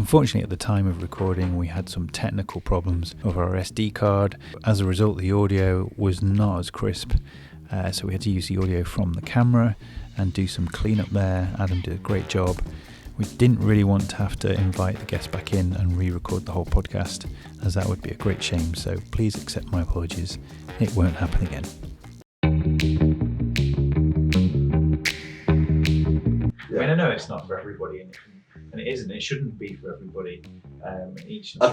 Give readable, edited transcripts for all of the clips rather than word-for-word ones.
Unfortunately, at the time of recording, we had some technical problems with our SD card. As a result, the audio was not as crisp, so we had to use the audio from the camera and do some cleanup there. Adam did a great job. We didn't really want to have to invite the guest back in and re-record the whole podcast, as that would be a great shame, so please accept my apologies. It won't happen again. I mean, I know it's not for everybody, and it isn't. It shouldn't be for everybody. I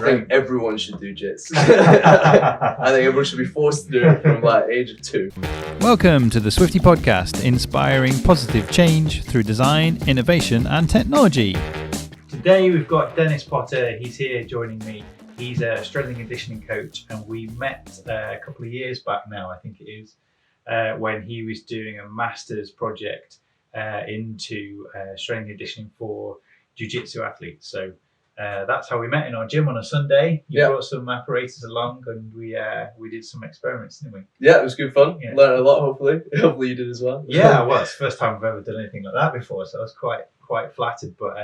think everyone should do jits. I think everyone should be forced to do it from age of 2. Welcome to the Swifty Podcast, inspiring positive change through design, innovation and technology. Today we've got Denis Potter. He's here joining me. He's a strength and conditioning coach, and we met a couple of years back now, I think it is, when he was doing a master's project into strength and conditioning for jiu-jitsu athletes. So that's how we met in our gym on a Sunday. You brought some apparatus along, and we did some experiments, didn't we? Yeah, it was good fun. Yeah. Learned a lot, hopefully. Hopefully you did as well. Yeah, I was. First time I've ever done anything like that before, so I was quite flattered. But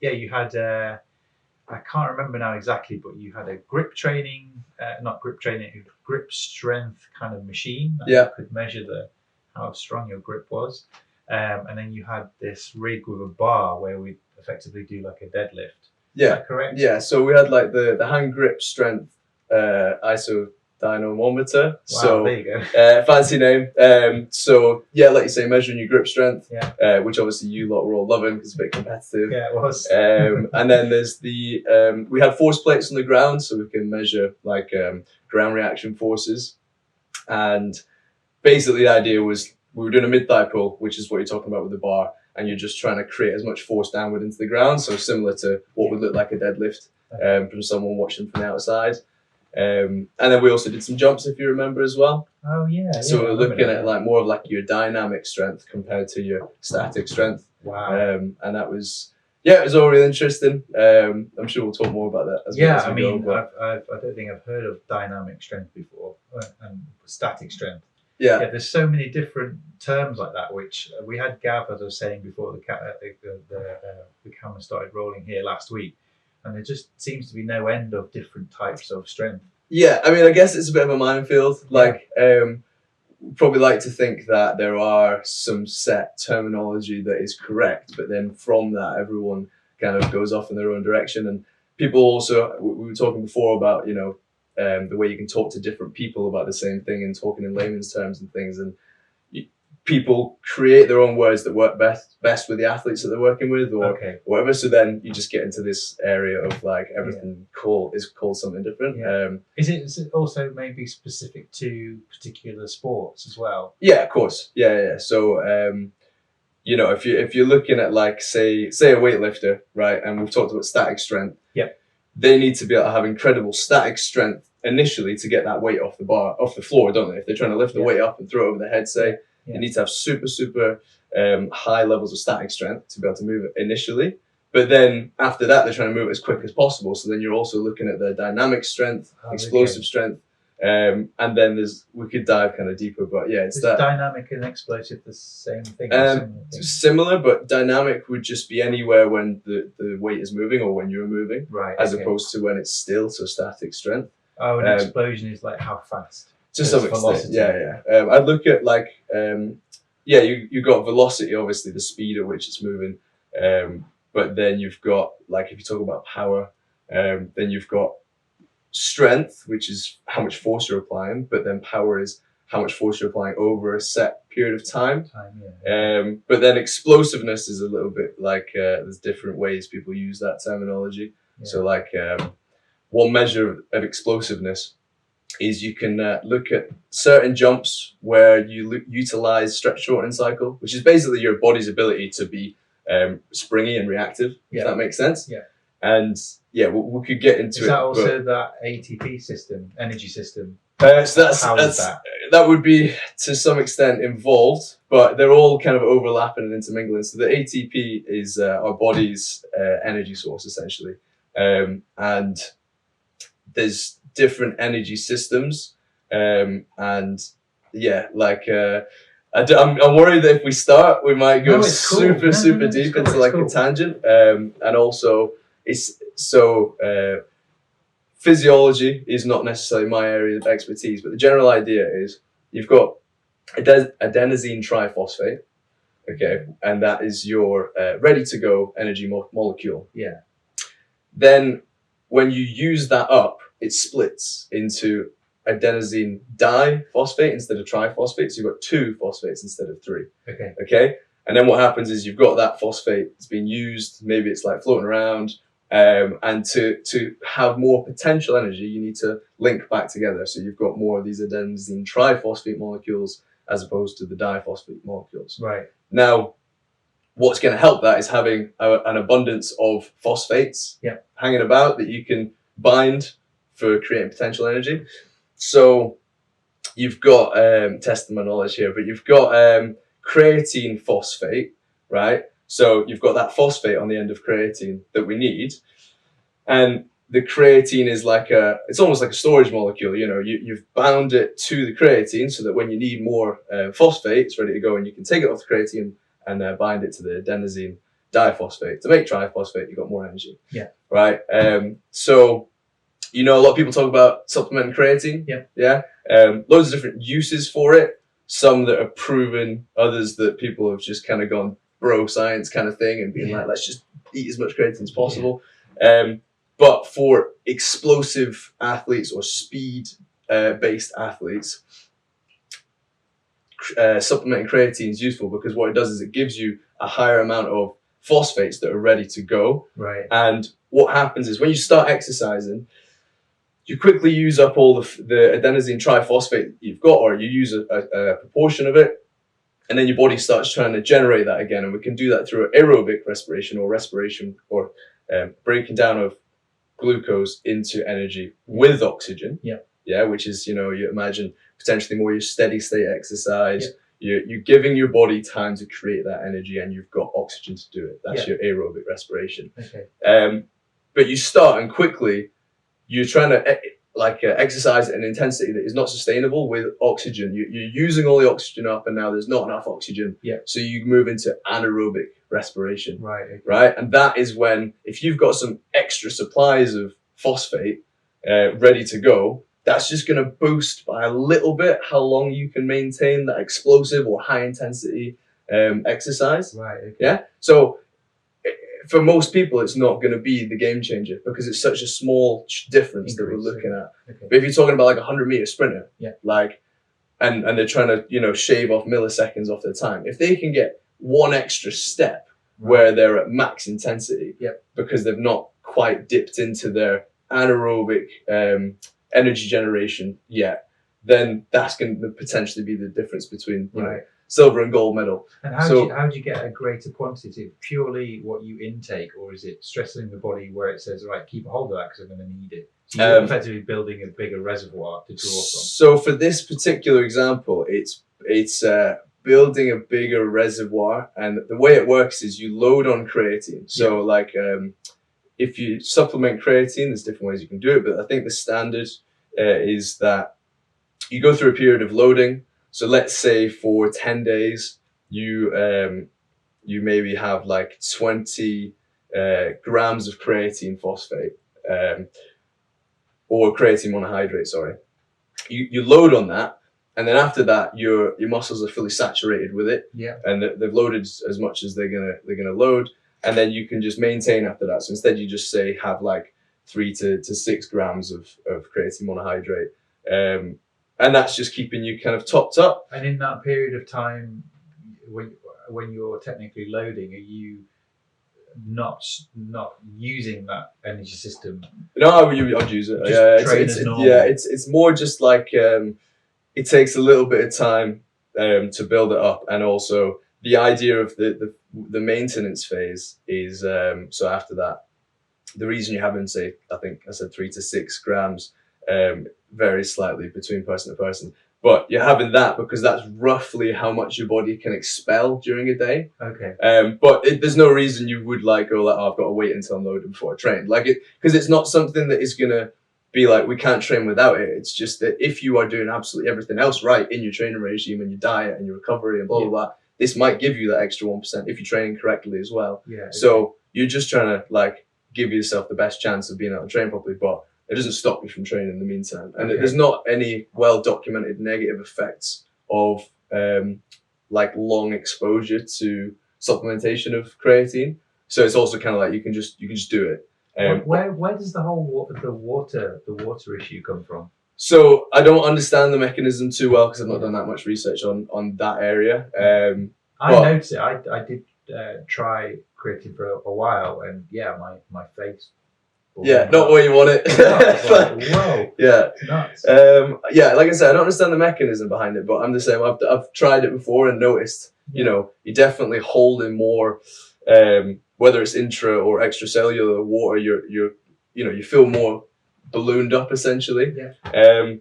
you had I can't remember now exactly, but you had a grip strength kind of machine that could measure how strong your grip was. And then you had this rig with a bar where we effectively do like a deadlift. Yeah. Is that correct? Yeah, so we had the hand grip strength isodynamometer. Wow, so there you go. Fancy name. So yeah, like you say, measuring your grip strength, which obviously you lot were all loving because it's a bit competitive. Yeah, it was. And then there's we had force plates on the ground, so we can measure ground reaction forces. And basically the idea was we were doing a mid-thigh pull, which is what you're talking about with the bar, and you're just trying to create as much force downward into the ground, so similar to what would look like a deadlift from someone watching from the outside. And then we also did some jumps, if you remember, as well. Oh yeah. So we're looking at more of your dynamic strength compared to your static strength. Wow. And that was it was all really interesting. I'm sure we'll talk more about that as well. I don't think I've heard of dynamic strength before, and static strength. Yeah, there's so many different terms like that, which we had Gav, as I was saying before the camera started rolling here last week, and there just seems to be no end of different types of strength. Yeah, I mean, I guess it's a bit of a minefield. Probably like to think that there are some set terminology that is correct, but then from that, everyone kind of goes off in their own direction. And people also, we were talking before about, the way you can talk to different people about the same thing and talking in layman's terms and things. And people create their own words that work best with the athletes that they're working with or whatever. So then you just get into this area of everything is called something different. Yeah. Is it also maybe specific to particular sports as well? Yeah, of course. Yeah. So, if you're looking at say a weightlifter, right? And we've talked about static strength. Yep. They need to be able to have incredible static strength initially to get that weight off the floor, don't they? If they're trying to lift the weight up and throw it over their head, say, you need to have super high levels of static strength to be able to move it initially. But then after that, they're trying to move it as quick as possible. So then you're also looking at the dynamic strength, explosive strength. And then we could dive kind of deeper, but it's that. Dynamic and explosive the same thing? Similar, but dynamic would just be anywhere when the weight is moving or when you're moving, right? As opposed to when it's still, so static strength. Oh, an explosion is how fast? To some extent, yeah. I'd look at you got velocity, obviously the speed at which it's moving, but then you've got if you talk about power, then you've got strength, which is how much force you're applying, but then power is how much force you're applying over a set period of time. But then explosiveness is a little bit there's different ways people use that terminology. So one measure of explosiveness is you can look at certain jumps where you utilize stretch shortening cycle, which is basically your body's ability to be springy and reactive, if that makes sense. Yeah. And we could get into it. Is that also that ATP system, energy system? So that would be to some extent involved, but they're all kind of overlapping and intermingling. So the ATP is our body's energy source, essentially. And there's different energy systems. I'm worried that if we start, we might go super deep into a tangent. And also, it's physiology is not necessarily my area of expertise, but the general idea is you've got adenosine triphosphate, okay, and that is your ready to go energy molecule. Yeah. Then when you use that up, it splits into adenosine diphosphate instead of triphosphate. So you've got 2 phosphates instead of 3. Okay. Okay. And then what happens is you've got that phosphate that's being used. Maybe it's like floating around. And to have more potential energy, you need to link back together. So you've got more of these adenosine triphosphate molecules as opposed to the diphosphate molecules. Right. Now, what's going to help that is having an abundance of phosphates hanging about that you can bind for creating potential energy. So you've got, testing my knowledge here, but you've got creatine phosphate, right? So you've got that phosphate on the end of creatine that we need. And the creatine is it's almost like a storage molecule. You know, you've bound it to the creatine so that when you need more phosphate, it's ready to go, and you can take it off the creatine and bind it to the adenosine diphosphate. To make triphosphate, you've got more energy. Yeah. Right? So, you know, a lot of people talk about supplementing creatine. Yeah. Yeah. Loads of different uses for it. Some that are proven, others that people have just kind of gone bro science kind of thing and being like, let's just eat as much creatine as possible. But for explosive athletes or speed based athletes, supplementing creatine is useful because what it does is it gives you a higher amount of phosphates that are ready to go. Right. And what happens is when you start exercising, you quickly use up all the adenosine triphosphate you've got, or you use a proportion of it, and then your body starts trying to generate that again. And we can do that through aerobic respiration or breaking down of glucose into energy with oxygen. Yeah, which is, you know, you imagine potentially more your steady state exercise. You're giving your body time to create that energy, and you've got oxygen to do it. That's your aerobic respiration. Okay. But you start, and quickly you're trying to exercise at an intensity that is not sustainable with oxygen. You're using all the oxygen up, and now there's not enough oxygen. So you move into anaerobic respiration. Right. Okay. Right. And that is when, if you've got some extra supplies of phosphate ready to go, that's just going to boost by a little bit how long you can maintain that explosive or high intensity exercise. Right. Okay. Yeah. So for most people, it's not going to be the game changer because it's such a small difference that we're looking at. Okay. But if you're talking about like a 100-meter sprinter, and they're trying to, you know, shave off milliseconds off their time, if they can get one extra step where they're at max intensity because they've not quite dipped into their anaerobic energy generation yet, then that's going to potentially be the difference between you know, silver and gold medal. And how do you get a greater quantity? Is it purely what you intake, or is it stressing the body where it says, right, keep a hold of that because I'm going to need it? So you're effectively building a bigger reservoir to draw from. So for this particular example, it's building a bigger reservoir, and the way it works is you load on creatine. So if you supplement creatine, there's different ways you can do it, but I think the standard is that you go through a period of loading. So let's say for 10 days, you maybe have like 20 grams of creatine phosphate, or creatine monohydrate, sorry. You load on that, and then after that, your muscles are fully saturated with it, and they've loaded as much as they're gonna load, and then you can just maintain after that. So instead, you just say have like 3 to 6 grams of creatine monohydrate, and that's just keeping you kind of topped up. And in that period of time, when you're technically loading, are you not using that energy system? No, I'd use it. It's more just like it takes a little bit of time to build it up, and also the idea of the maintenance phase is so after that, the reason you're having, say, I think I said 3 to 6 grams, varies slightly between person to person, but you're having that because that's roughly how much your body can expel during a day. Okay. But there's no reason you would I've got to wait until I'm loaded before I train. Because it's not something that is gonna be like, we can't train without it. It's just that if you are doing absolutely everything else right in your training regime and your diet and your recovery and blah, blah, blah, this might give you that extra 1% if you're training correctly as well. Yeah. Okay. So you're just trying to give yourself the best chance of being able to train properly, but it doesn't stop you from training in the meantime. And Okay. there's not any well-documented negative effects of like long exposure to supplementation of creatine. So it's also kind of like you can just do it. Where does the whole water issue come from? So I don't understand the mechanism too well because I've not done that much research on that area. I noticed it. I did try creatine for a while, and yeah, my face. Not where you want it. Whoa. Yeah. It's nuts. Like I said, I don't understand the mechanism behind it, but I'm the same. I've tried it before and noticed, you're definitely holding more, whether it's intra or extracellular water, you feel more ballooned up essentially. Yeah.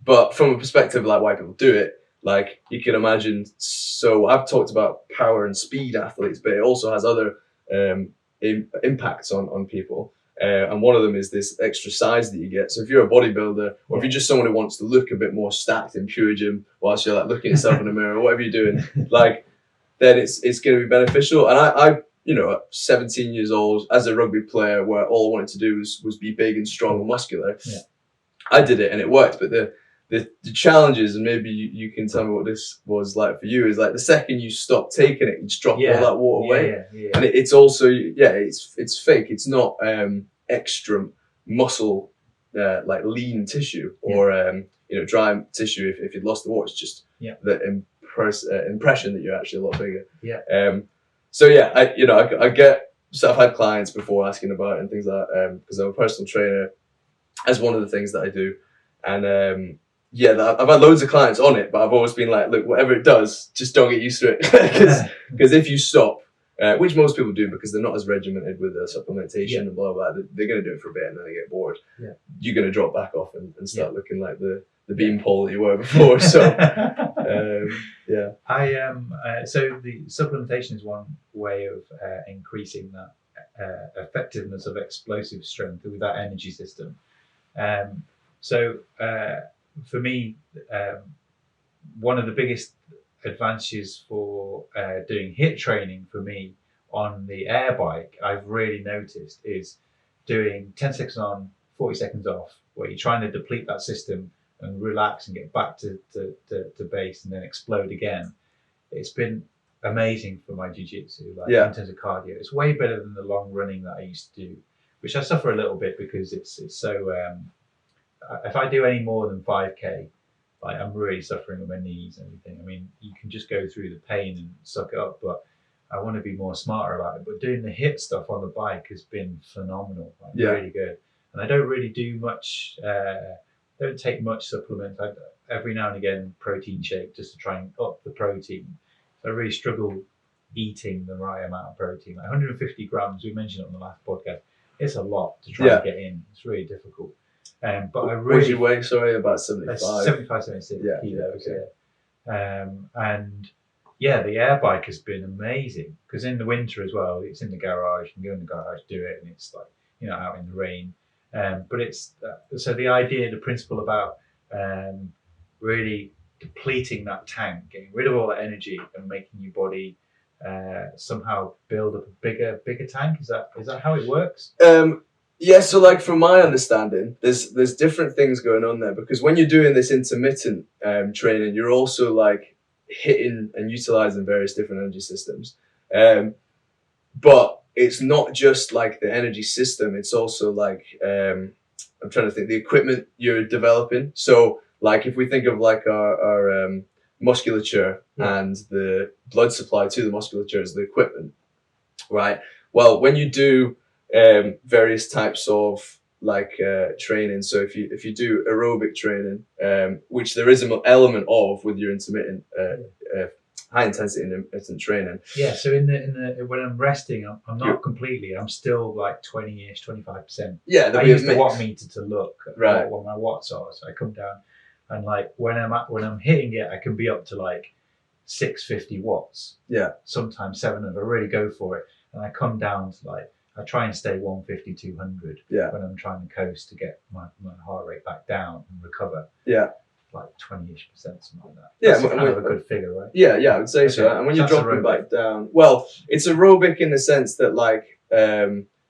But from a perspective of like why people do it, like you can imagine. So I've talked about power and speed athletes, but it also has other impacts on people. And one of them is this extra size that you get. So if you're a bodybuilder, or if you're just someone who wants to look a bit more stacked in pure gym whilst you're like looking at yourself in the mirror, or whatever you're doing, like then it's going to be beneficial. And I at 17 years old, as a rugby player, where all I wanted to do was be big and strong and muscular, I did it and it worked. But the challenges, and maybe you can tell me what this was like for you, is like the second you stop taking it, you just drop all that water away. And it's also it's fake. It's not extra muscle like lean tissue or dry tissue. If you'd lost the water, it's just the impression that you're actually a lot bigger. I get. So I've had clients before asking about it and things like that because I'm a personal trainer. As one of the things that I do, and I've had loads of clients on it, but I've always been like, look, whatever it does, just don't get used to it. Because if you stop, which most people do because they're not as regimented with their supplementation and blah, blah, they're going to do it for a bit and then they get bored. You're going to drop back off and start looking like the beanpole that you were before. So, so the supplementation is one way of increasing that effectiveness of explosive strength with that energy system. For me, one of the biggest advantages for doing HIIT training for me on the air bike, I've really noticed, is doing 10 seconds on, 40 seconds off, where you're trying to deplete that system and relax and get back to base and then explode again. It's been amazing for my jiu-jitsu, in terms of cardio. It's way better than the long running that I used to do, which I suffer a little bit because it's so... if I do any more than 5k, like I'm really suffering with my knees and everything. I mean, you can just go through the pain and suck it up, but I want to be more smarter about it. But doing the HIIT stuff on the bike has been phenomenal, really good. And I don't really do much, don't take much supplement. Every now and again, protein shake just to try and up the protein. So I really struggle eating the right amount of protein. Like 150 grams, we mentioned it on the last podcast. It's a lot to try and get in. It's really difficult. But I really... What's your weight? Sorry, about 75? 75, 76 kilos, And the air bike has been amazing because in the winter as well, it's in the garage. You can go in the garage, do it, and it's like, out in the rain. But it's... so the idea, the principle about really depleting that tank, getting rid of all that energy and making your body somehow build up a bigger tank. Is that how it works? So like from my understanding, there's different things going on there because when you're doing this intermittent training, you're also like hitting and utilizing various different energy systems. But it's not just like the energy system, it's also like I'm trying to think the equipment you're developing. So like if we think of like our musculature and the blood supply to the musculature as the equipment, right? Well, when you do various types of like training. So if you do aerobic training, which there is an element of with your intermittent high intensity intermittent training. So in the when I'm resting, I'm not completely. I'm still like 20-ish, 25%. I use the watt meter to look at what my watts are. So I come down and like when I'm hitting it, I can be up to like 650 watts. Sometimes 700. I really go for it, and I come down to like. I try and stay 150, 200 when I'm trying to coast to get my heart rate back down and recover. Like 20-ish%, something like that. That's kind of a good figure, right? I would say so. And when you're dropping back down, well, it's aerobic in the sense that like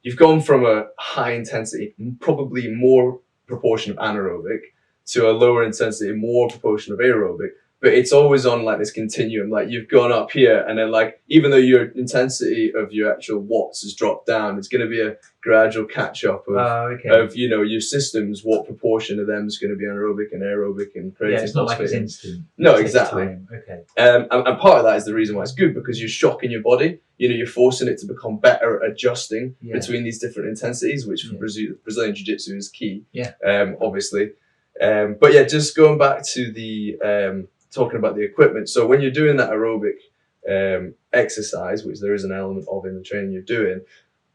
you've gone from a high intensity, probably more proportion of anaerobic, to a lower intensity, more proportion of aerobic. But it's always on like this continuum. Like you've gone up here, and then like even though your intensity of your actual watts has dropped down, it's going to be a gradual catch up of your systems. What proportion of them is going to be anaerobic and aerobic and creating? Yeah, it's not like it's instant. No, exactly. Time. Okay. And part of that is the reason why it's good, because you're shocking your body. You're forcing it to become better at adjusting between these different intensities, which for Brazilian jiu-jitsu is key. Yeah. Obviously. But yeah, just going back to the talking about the equipment. So when you're doing that aerobic exercise, which there is an element of in the training you're doing,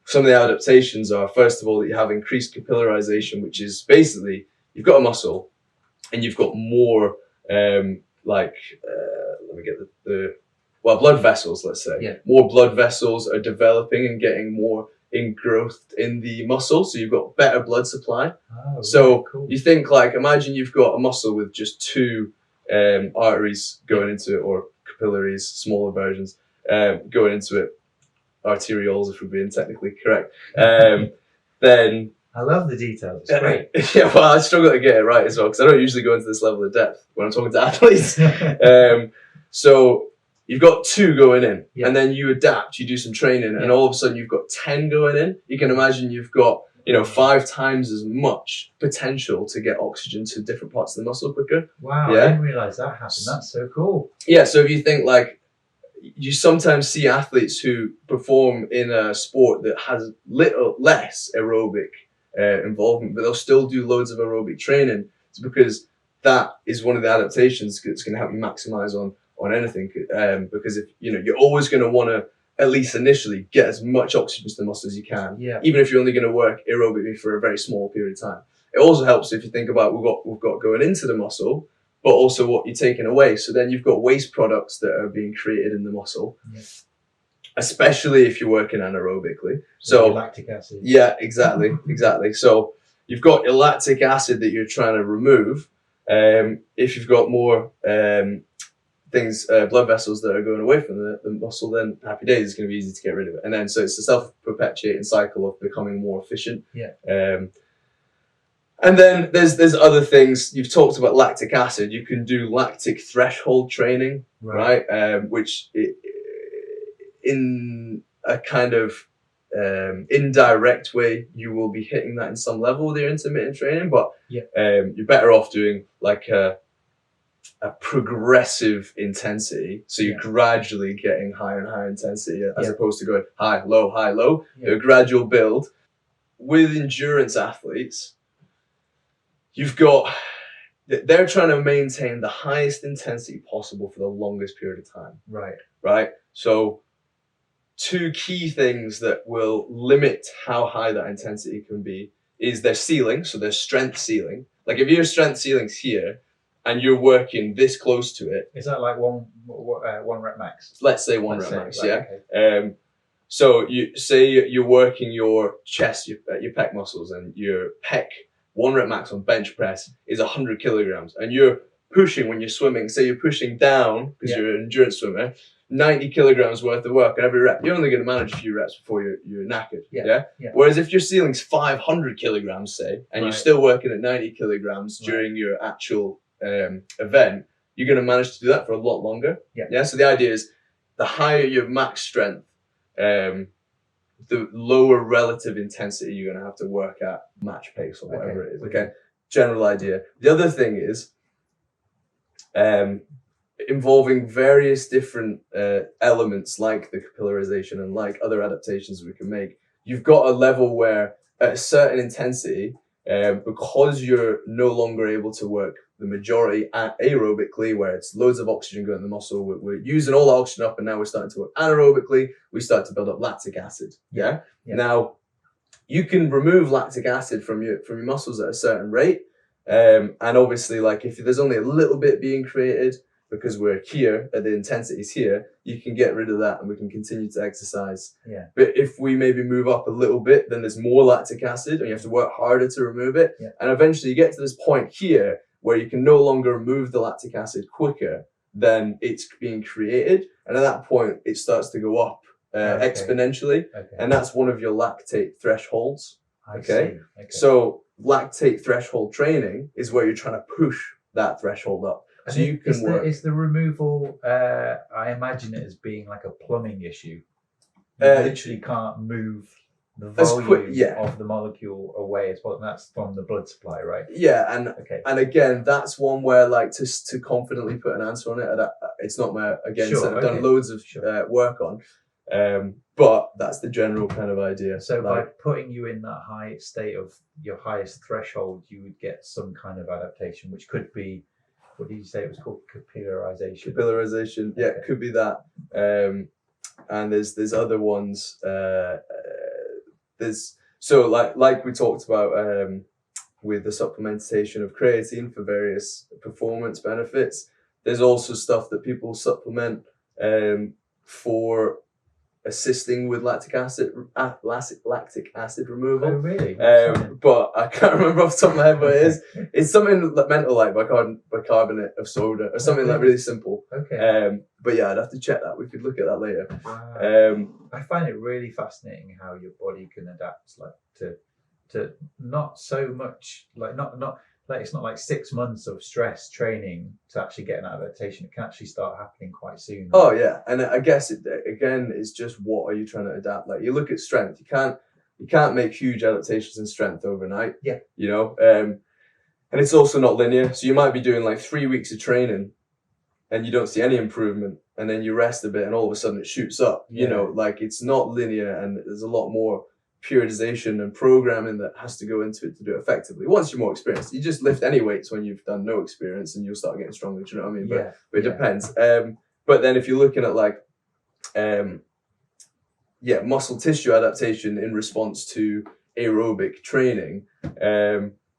some of the adaptations are, first of all, that you have increased capillarization, which is basically you've got a muscle and you've got more let me get blood vessels, let's say. Yeah. More blood vessels are developing and getting more engrowthed in the muscle, so you've got better blood supply. Oh, so cool. You think like, imagine you've got a muscle with just two arteries going into it, or capillaries, smaller versions, going into it, arterioles if we're being technically correct. Then I love the details. It's great. Yeah, well, I struggle to get it right as well, because I don't usually go into this level of depth when I'm talking to athletes. So you've got two going in, and then you adapt, you do some training, and all of a sudden you've got 10 going in. You can imagine you've got 5 times as much potential to get oxygen to different parts of the muscle quicker. Wow, I didn't realize that happened. That's so cool. Yeah, so if you think like, you sometimes see athletes who perform in a sport that has less aerobic involvement, but they'll still do loads of aerobic training. It's because that is one of the adaptations that's going to help you maximize on anything. Because if you're always going to want to, at least initially, get as much oxygen to the muscle as you can, even if you're only going to work aerobically for a very small period of time. It also helps if you think about we've got going into the muscle, but also what you're taking away. So then you've got waste products that are being created in the muscle, especially if you're working anaerobically. So lactic acid. Yeah, exactly. So you've got your lactic acid that you're trying to remove. If you've got more blood vessels that are going away from the muscle, then happy days, it's going to be easy to get rid of it. And then so it's a self-perpetuating cycle of becoming more efficient. And then there's other things. You've talked about lactic acid. You can do lactic threshold training, right? Which in a kind of indirect way, you will be hitting that in some level with your intermittent training, but you're better off doing like a progressive intensity. So you're gradually getting higher and higher intensity as opposed to going high, low. A gradual build. With endurance athletes, they're trying to maintain the highest intensity possible for the longest period of time. Right. So 2 key things that will limit how high that intensity can be is their ceiling, so their strength ceiling. Like if your strength ceiling's here and you're working this close to it. Is that like one rep max? Let's say one rep max, Okay. So you say you're working your chest, your pec muscles, and your pec 1 rep max on bench press is 100 kilograms, and you're pushing when you're swimming. Say you're pushing down because you're an endurance swimmer, 90 kilograms worth of work, and every rep you're only going to manage a few reps before you're knackered. Whereas if your ceiling's 500 kilograms, say, and you're still working at 90 kilograms during your actual event, you're going to manage to do that for a lot longer. So the idea is, the higher your max strength, the lower relative intensity you're going to have to work at match pace or whatever it is. Okay, general idea. The other thing is involving various different elements like the capillarization and like other adaptations we can make. You've got a level where at a certain intensity, because you're no longer able to work the majority aerobically, where it's loads of oxygen going to the muscle, we're using all the oxygen up, and now we're starting to work anaerobically, we start to build up lactic acid. Now you can remove lactic acid from your muscles at a certain rate, and obviously, like if there's only a little bit being created because we're here at the intensities here, you can get rid of that and we can continue to exercise. But if we maybe move up a little bit, then there's more lactic acid and you have to work harder to remove it. And eventually you get to this point here where you can no longer remove the lactic acid quicker than it's being created. And at that point, it starts to go up exponentially, and that's one of your lactate thresholds. I see. So lactate threshold training is where you're trying to push that threshold up. So you can work. Is the removal? I imagine it as being like a plumbing issue. You literally can't move the volume of the molecule away as well. And that's from the blood supply, right? Yeah, and again, that's one where like to confidently put an answer on it. It's not my I've done loads of work on, but that's the general kind of idea. So by putting you in that high state of your highest threshold, you would get some kind of adaptation, which could be, what did you say it was called? Capillarization. Capillarization, yeah, it could be that. And there's other ones. There's so like we talked about with the supplementation of creatine for various performance benefits. There's also stuff that people supplement for assisting with lactic acid removal. Oh, really? But I can't remember off the top of my head what it is. It's something mental, like bicarbonate of soda or something like really simple. But yeah, I'd have to check that. We could look at that later. Wow. I find it really fascinating how your body can adapt, like to not so much like not like it's not like 6 months of stress training to actually get an adaptation. It can actually start happening quite soon. Right? Oh yeah, and I guess it's just what are you trying to adapt? Like you look at strength, you can't make huge adaptations in strength overnight. Yeah, you know, and it's also not linear. So you might be doing like 3 weeks of training, and you don't see any improvement, and then you rest a bit, and all of a sudden it shoots up. You know, like it's not linear, and there's a lot more periodization and programming that has to go into it to do it effectively. Once you're more experienced, you just lift any weights when you've done no experience, and you'll start getting stronger. Do you know what I mean? But it depends. But then if you're looking at like, muscle tissue adaptation in response to aerobic training,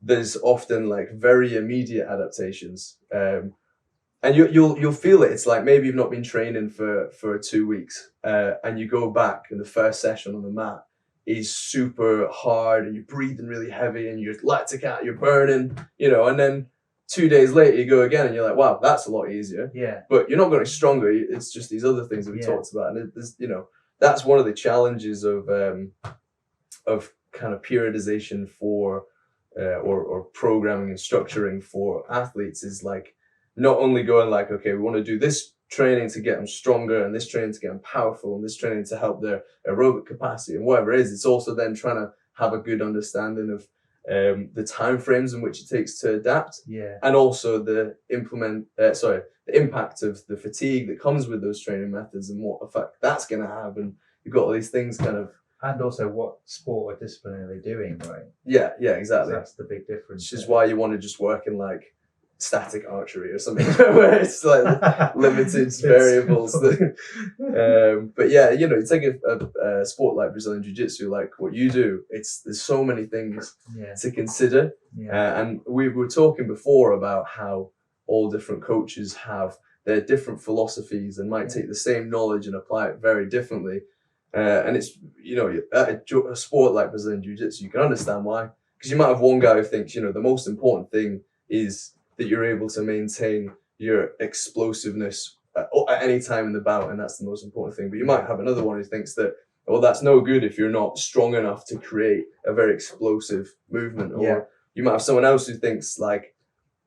there's often like very immediate adaptations. And you'll feel it. It's like maybe you've not been training for 2 weeks, and you go back, and the first session on the mat is super hard, and you're breathing really heavy, and you're lactic out, you're burning, you know, and then 2 days later you go again, and you're like, wow, that's a lot easier. Yeah. But you're not getting stronger. It's just these other things that we talked about, and there's, you know, that's one of the challenges of kind of periodization for or programming and structuring for athletes is like not only going like, okay, we want to do this training to get them stronger, and this training to get them powerful, and this training to help their aerobic capacity and whatever it is. It's also then trying to have a good understanding of the time frames in which it takes to adapt, and also the impact of the fatigue that comes with those training methods and what effect that's going to have. And you've got all these things kind of, and also what sport or discipline are they doing, right? Yeah, exactly. So that's the big difference. Which is why you want to just work in like static archery or something where it's like limited variables. But yeah, you know, you take a sport like Brazilian jiu-jitsu, like what you do, there's so many things to consider. And we were talking before about how all different coaches have their different philosophies and might take the same knowledge and apply it very differently. And it's, you know, a sport like Brazilian jiu-jitsu, you can understand why, because you might have one guy who thinks, you know, the most important thing is that you're able to maintain your explosiveness at any time in the bout, and that's the most important thing. But you might have another one who thinks that, well, that's no good if you're not strong enough to create a very explosive movement. Or you might have someone else who thinks like,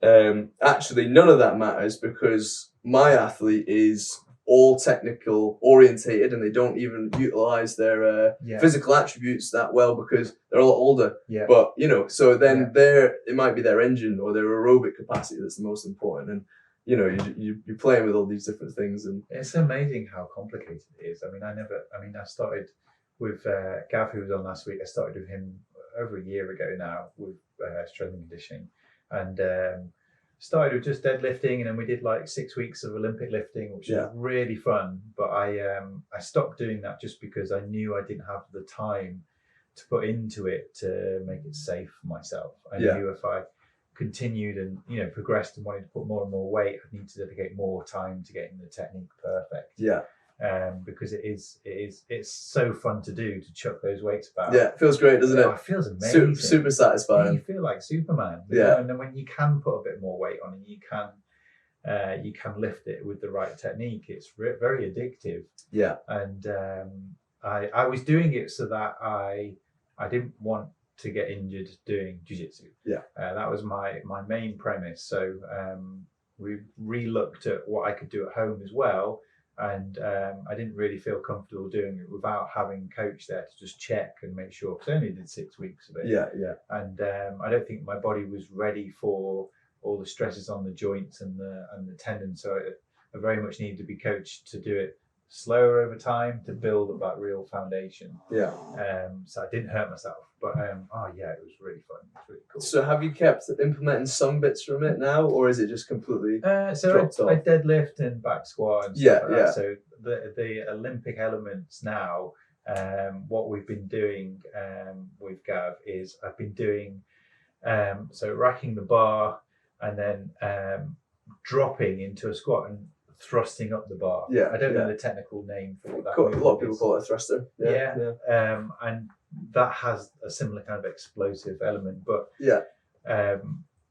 actually none of that matters because my athlete is all technical orientated and they don't even utilize their physical attributes that well because they're a lot older. But you know, so then it might be their engine or their aerobic capacity that's the most important. And you know, you're playing with all these different things, and it's amazing how complicated it is. I mean, I started with Gav, who was on last week. I started with him over a year ago now with strength and conditioning, and started with just deadlifting, and then we did like 6 weeks of Olympic lifting, which was really fun. But I stopped doing that just because I knew I didn't have the time to put into it to make it safe for myself. I knew if I continued and, you know, progressed and wanted to put more and more weight, I need to dedicate more time to getting the technique perfect. Because it's so fun to do, to chuck those weights about. It feels great, doesn't it? It feels amazing. Super satisfying. You feel like Superman. You know? And then when you can put a bit more weight on, and you can you can lift it with the right technique. It's very addictive. Yeah. And I was doing it so that I didn't want to get injured doing jiu-jitsu. Yeah. That was my main premise. So we re-looked at what I could do at home as well. And I didn't really feel comfortable doing it without having a coach there to just check and make sure, because I only did 6 weeks of it. Yeah. And I don't think my body was ready for all the stresses on the joints and the tendons. So I very much needed to be coached to do it slower over time to build up that real foundation. Yeah. So I didn't hurt myself, but it was really fun. It was really cool. So have you kept implementing some bits from it now, or is it just completely So dropped off? I deadlift and back squat and stuff like that. So the Olympic elements now, what we've been doing with Gav is I've been doing so racking the bar and then dropping into a squat and thrusting up the bar. Yeah, I don't know the technical name for that. A lot of people call it a thruster. And that has a similar kind of explosive element. But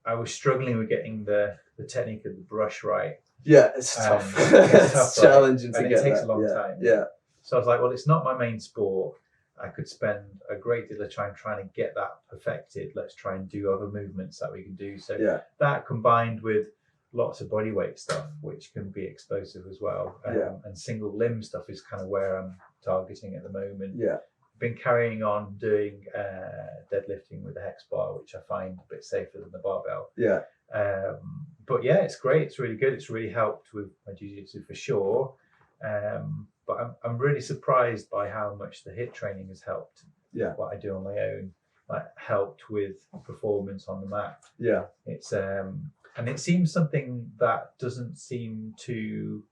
I was struggling with getting the technique of the brush right. Yeah, it's tough. It's challenging to get. It takes a long time. Yeah. So I was like, well, it's not my main sport. I could spend a great deal of time trying to get that perfected. Let's try and do other movements that we can do. So that combined with lots of body weight stuff, which can be explosive as well. And single limb stuff is kind of where I'm targeting at the moment. Yeah. I've been carrying on doing deadlifting with the hex bar, which I find a bit safer than the barbell. Yeah. But yeah, it's great. It's really good. It's really helped with my jiu-jitsu for sure. But I'm really surprised by how much the HIIT training has helped. Yeah. What I do on my own, like helped with performance on the mat. Yeah. It's and it seems something that doesn't seem to,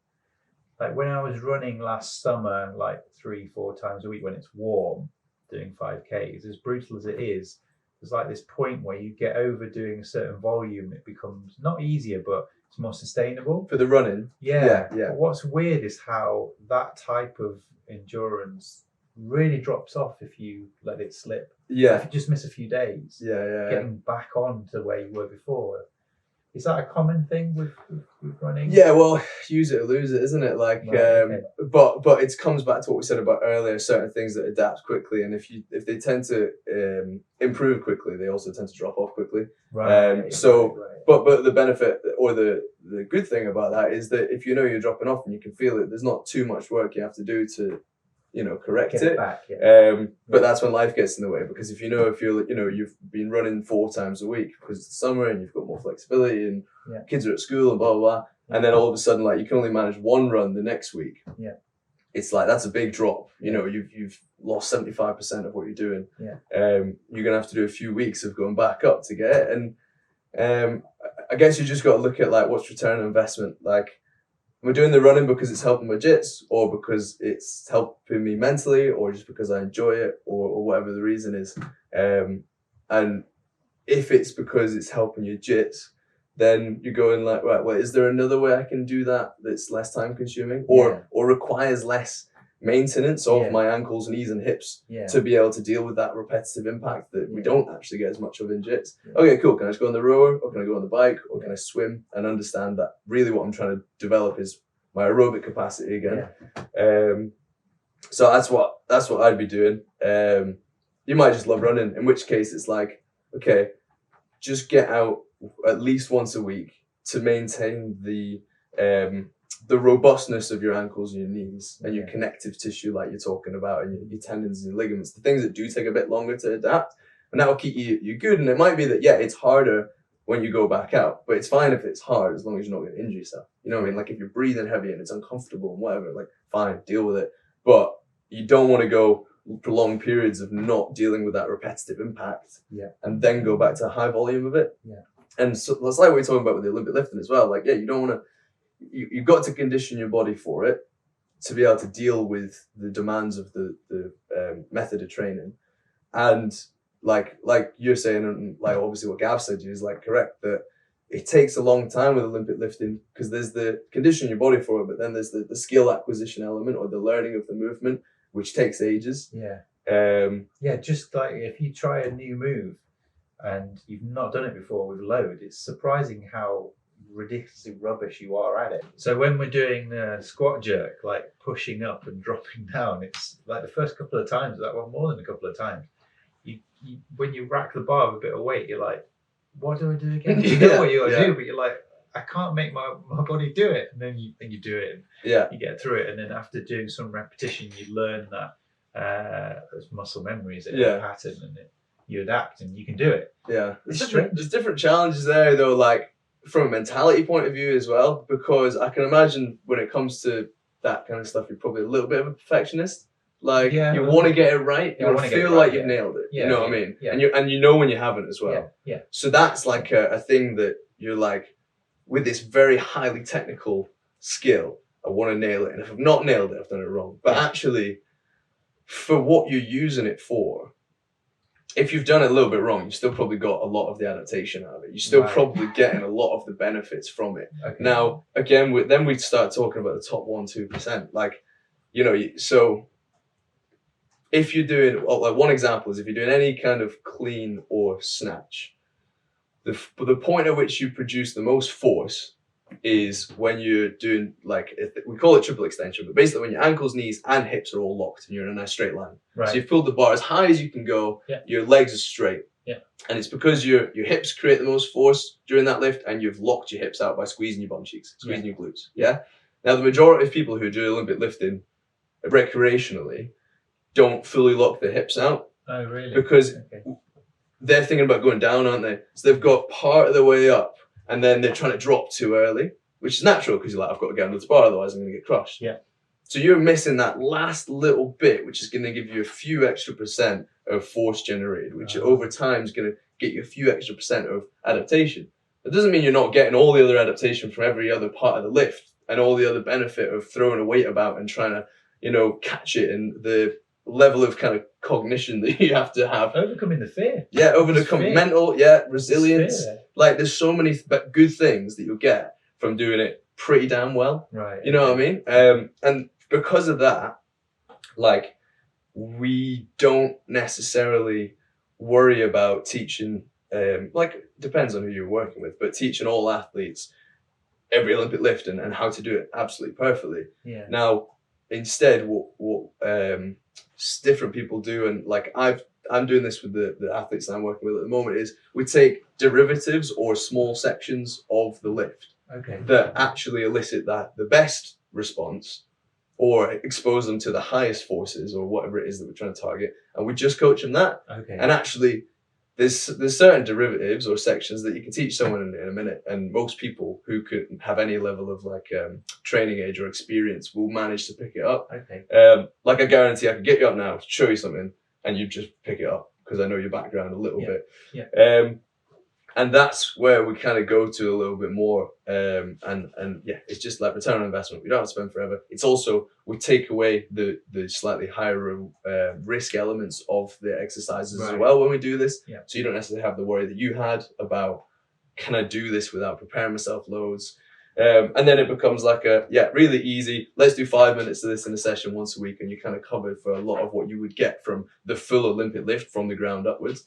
like when I was running last summer, like 3-4 times a week when it's warm, doing 5Ks, as brutal as it is, there's like this point where you get over doing a certain volume, it becomes not easier, but it's more sustainable. For the running? Yeah. But what's weird is how that type of endurance really drops off if you let it slip. Yeah. If you just miss a few days. Getting back on to where you were before. Is that a common thing with running? Yeah, well, use it or lose it, isn't it? Like, but it comes back to what we said about earlier. Certain things that adapt quickly, and if they tend to improve quickly, they also tend to drop off quickly. Right. But the benefit or the good thing about that is that if you know you're dropping off and you can feel it, there's not too much work you have to do to correct it. Back, but that's when life gets in the way, because if you've been running 4 times a week because it's the summer and you've got more flexibility and kids are at school and blah blah blah, and then all of a sudden like you can only manage 1 run the next week. It's like that's a big drop. You've lost 75% of what you're doing. You're gonna have to do a few weeks of going back up to get it, and I guess you just got to look at like what's return on investment. Like, am I doing the running because it's helping my jits, or because it's helping me mentally, or just because I enjoy it, or whatever the reason is? And if it's because it's helping your jits, then you're going like, right, well, is there another way I can do that that's less time consuming, or requires less maintenance of my ankles, knees and hips to be able to deal with that repetitive impact that we don't actually get as much of in jits? Okay, cool. Can I just go on the rower, or can I go on the bike, or can I swim? And understand that really what I'm trying to develop is my aerobic capacity again. So that's what I'd be doing. You might just love running, in which case it's like, okay, just get out at least once a week to maintain the robustness of your ankles and your knees and your connective tissue, like you're talking about, and your tendons and your ligaments, the things that do take a bit longer to adapt, and that will keep you good. And it might be that it's harder when you go back out, but it's fine if it's hard as long as you're not going to injure yourself. You know what I mean? Like if you're breathing heavy and it's uncomfortable and whatever, like fine, deal with it. But you don't want to go prolonged periods of not dealing with that repetitive impact and then go back to a high volume of it. And so that's like what we're talking about with the Olympic lifting as well. Like, you don't want to, you've got to condition your body for it to be able to deal with the demands of the method of training. And like you're saying, and like obviously what Gav said to you is like correct, that it takes a long time with Olympic lifting because there's the condition your body for it, but then there's the skill acquisition element or the learning of the movement, which takes ages. Just like if you try a new move and you've not done it before with load, it's surprising how ridiculously rubbish you are at it. So when we're doing the squat jerk, like pushing up and dropping down, it's like the first couple of times, like well, more than a couple of times, you when you rack the bar with a bit of weight, you're like, what do I do again? You know what you got to do, but you're like, I can't make my body do it. And then you do it, and you get through it. And then after doing some repetition, you learn that as muscle memory, is a pattern, and you adapt and you can do it. Yeah, there's different challenges there though, like from a mentality point of view as well, because I can imagine when it comes to that kind of stuff, you're probably a little bit of a perfectionist. Like you want to get it right, you want to feel like you've nailed it. You know what I mean? Yeah. And you know when you haven't as well. Yeah. So that's like a thing that you're like, with this very highly technical skill, I want to nail it. And if I've not nailed it, I've done it wrong. But actually, for what you're using it for, if you've done it a little bit wrong, you've still probably got a lot of the adaptation out of it. You're still probably getting a lot of the benefits from it. Okay. Now, again, then we start talking about the top 1-2%. Like, you know, so if you're doing, like one example is if you're doing any kind of clean or snatch, the point at which you produce the most force is when you're doing, like, we call it triple extension, but basically when your ankles, knees, and hips are all locked and you're in a nice straight line. Right. So you've pulled the bar as high as you can go, your legs are straight. Yeah. And it's because your hips create the most force during that lift, and you've locked your hips out by squeezing your bum cheeks, squeezing your glutes. Yeah. Now, the majority of people who do Olympic lifting recreationally don't fully lock their hips out. Oh, really? Because they're thinking about going down, aren't they? So they've got part of the way up, and then they're trying to drop too early, which is natural because you're like, I've got to get under the bar, otherwise I'm going to get crushed. Yeah. So you're missing that last little bit, which is going to give you a few extra % of force generated, which over time is going to get you a few extra % of adaptation. That doesn't mean you're not getting all the other adaptation from every other part of the lift and all the other benefit of throwing a weight about and trying to, you know, catch it, and the level of kind of cognition that you have to have. Overcoming the fear. Yeah, overcoming mental, resilience. Like there's so many good things that you'll get from doing it pretty damn well. Right. You know what I mean? And because of that, like, we don't necessarily worry about teaching, like, depends on who you're working with, but teaching all athletes every Olympic lift and how to do it absolutely perfectly. Yeah. Now, instead, what different people do, and like I'm doing this with the athletes that I'm working with at the moment, is we take derivatives or small sections of the lift that actually elicit the best response or expose them to the highest forces or whatever it is that we're trying to target, and we just coach them that. And actually, there's certain derivatives or sections that you can teach someone in a minute, and most people who could have any level of like training age or experience will manage to pick it up. Like I guarantee I could get you up now, show you something, and you just pick it up because I know your background a little bit. And that's where we kind of go to a little bit more. And it's just like return on investment. We don't have to spend forever. It's also, we take away the slightly higher risk elements of the exercises as well when we do this. So you don't necessarily have the worry that you had about, can I do this without preparing myself loads? And then it becomes like really easy. Let's do 5 minutes of this in a session once a week, and you're kind of covered for a lot of what you would get from the full Olympic lift from the ground upwards.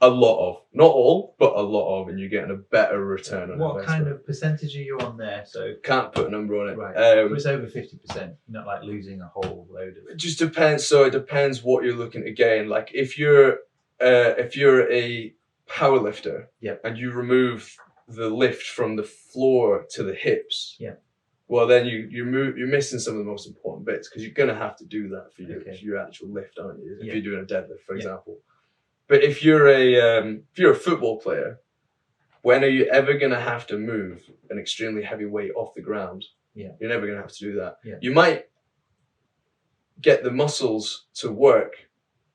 A lot of, not all, but a lot of, and you're getting a better return on what kind of percentage are you on there? So can't put a number on it. So it's over 50%, not like losing a whole load of it. It just depends. So it depends what you're looking, again, like if you're a power lifter and you remove the lift from the floor to the hips, well then you're missing some of the most important bits, because you're going to have to do that for your actual lift, aren't you? If you're doing a deadlift, for example. But if you're a football player, when are you ever going to have to move an extremely heavy weight off the ground? You're never going to have to do that. You might get the muscles to work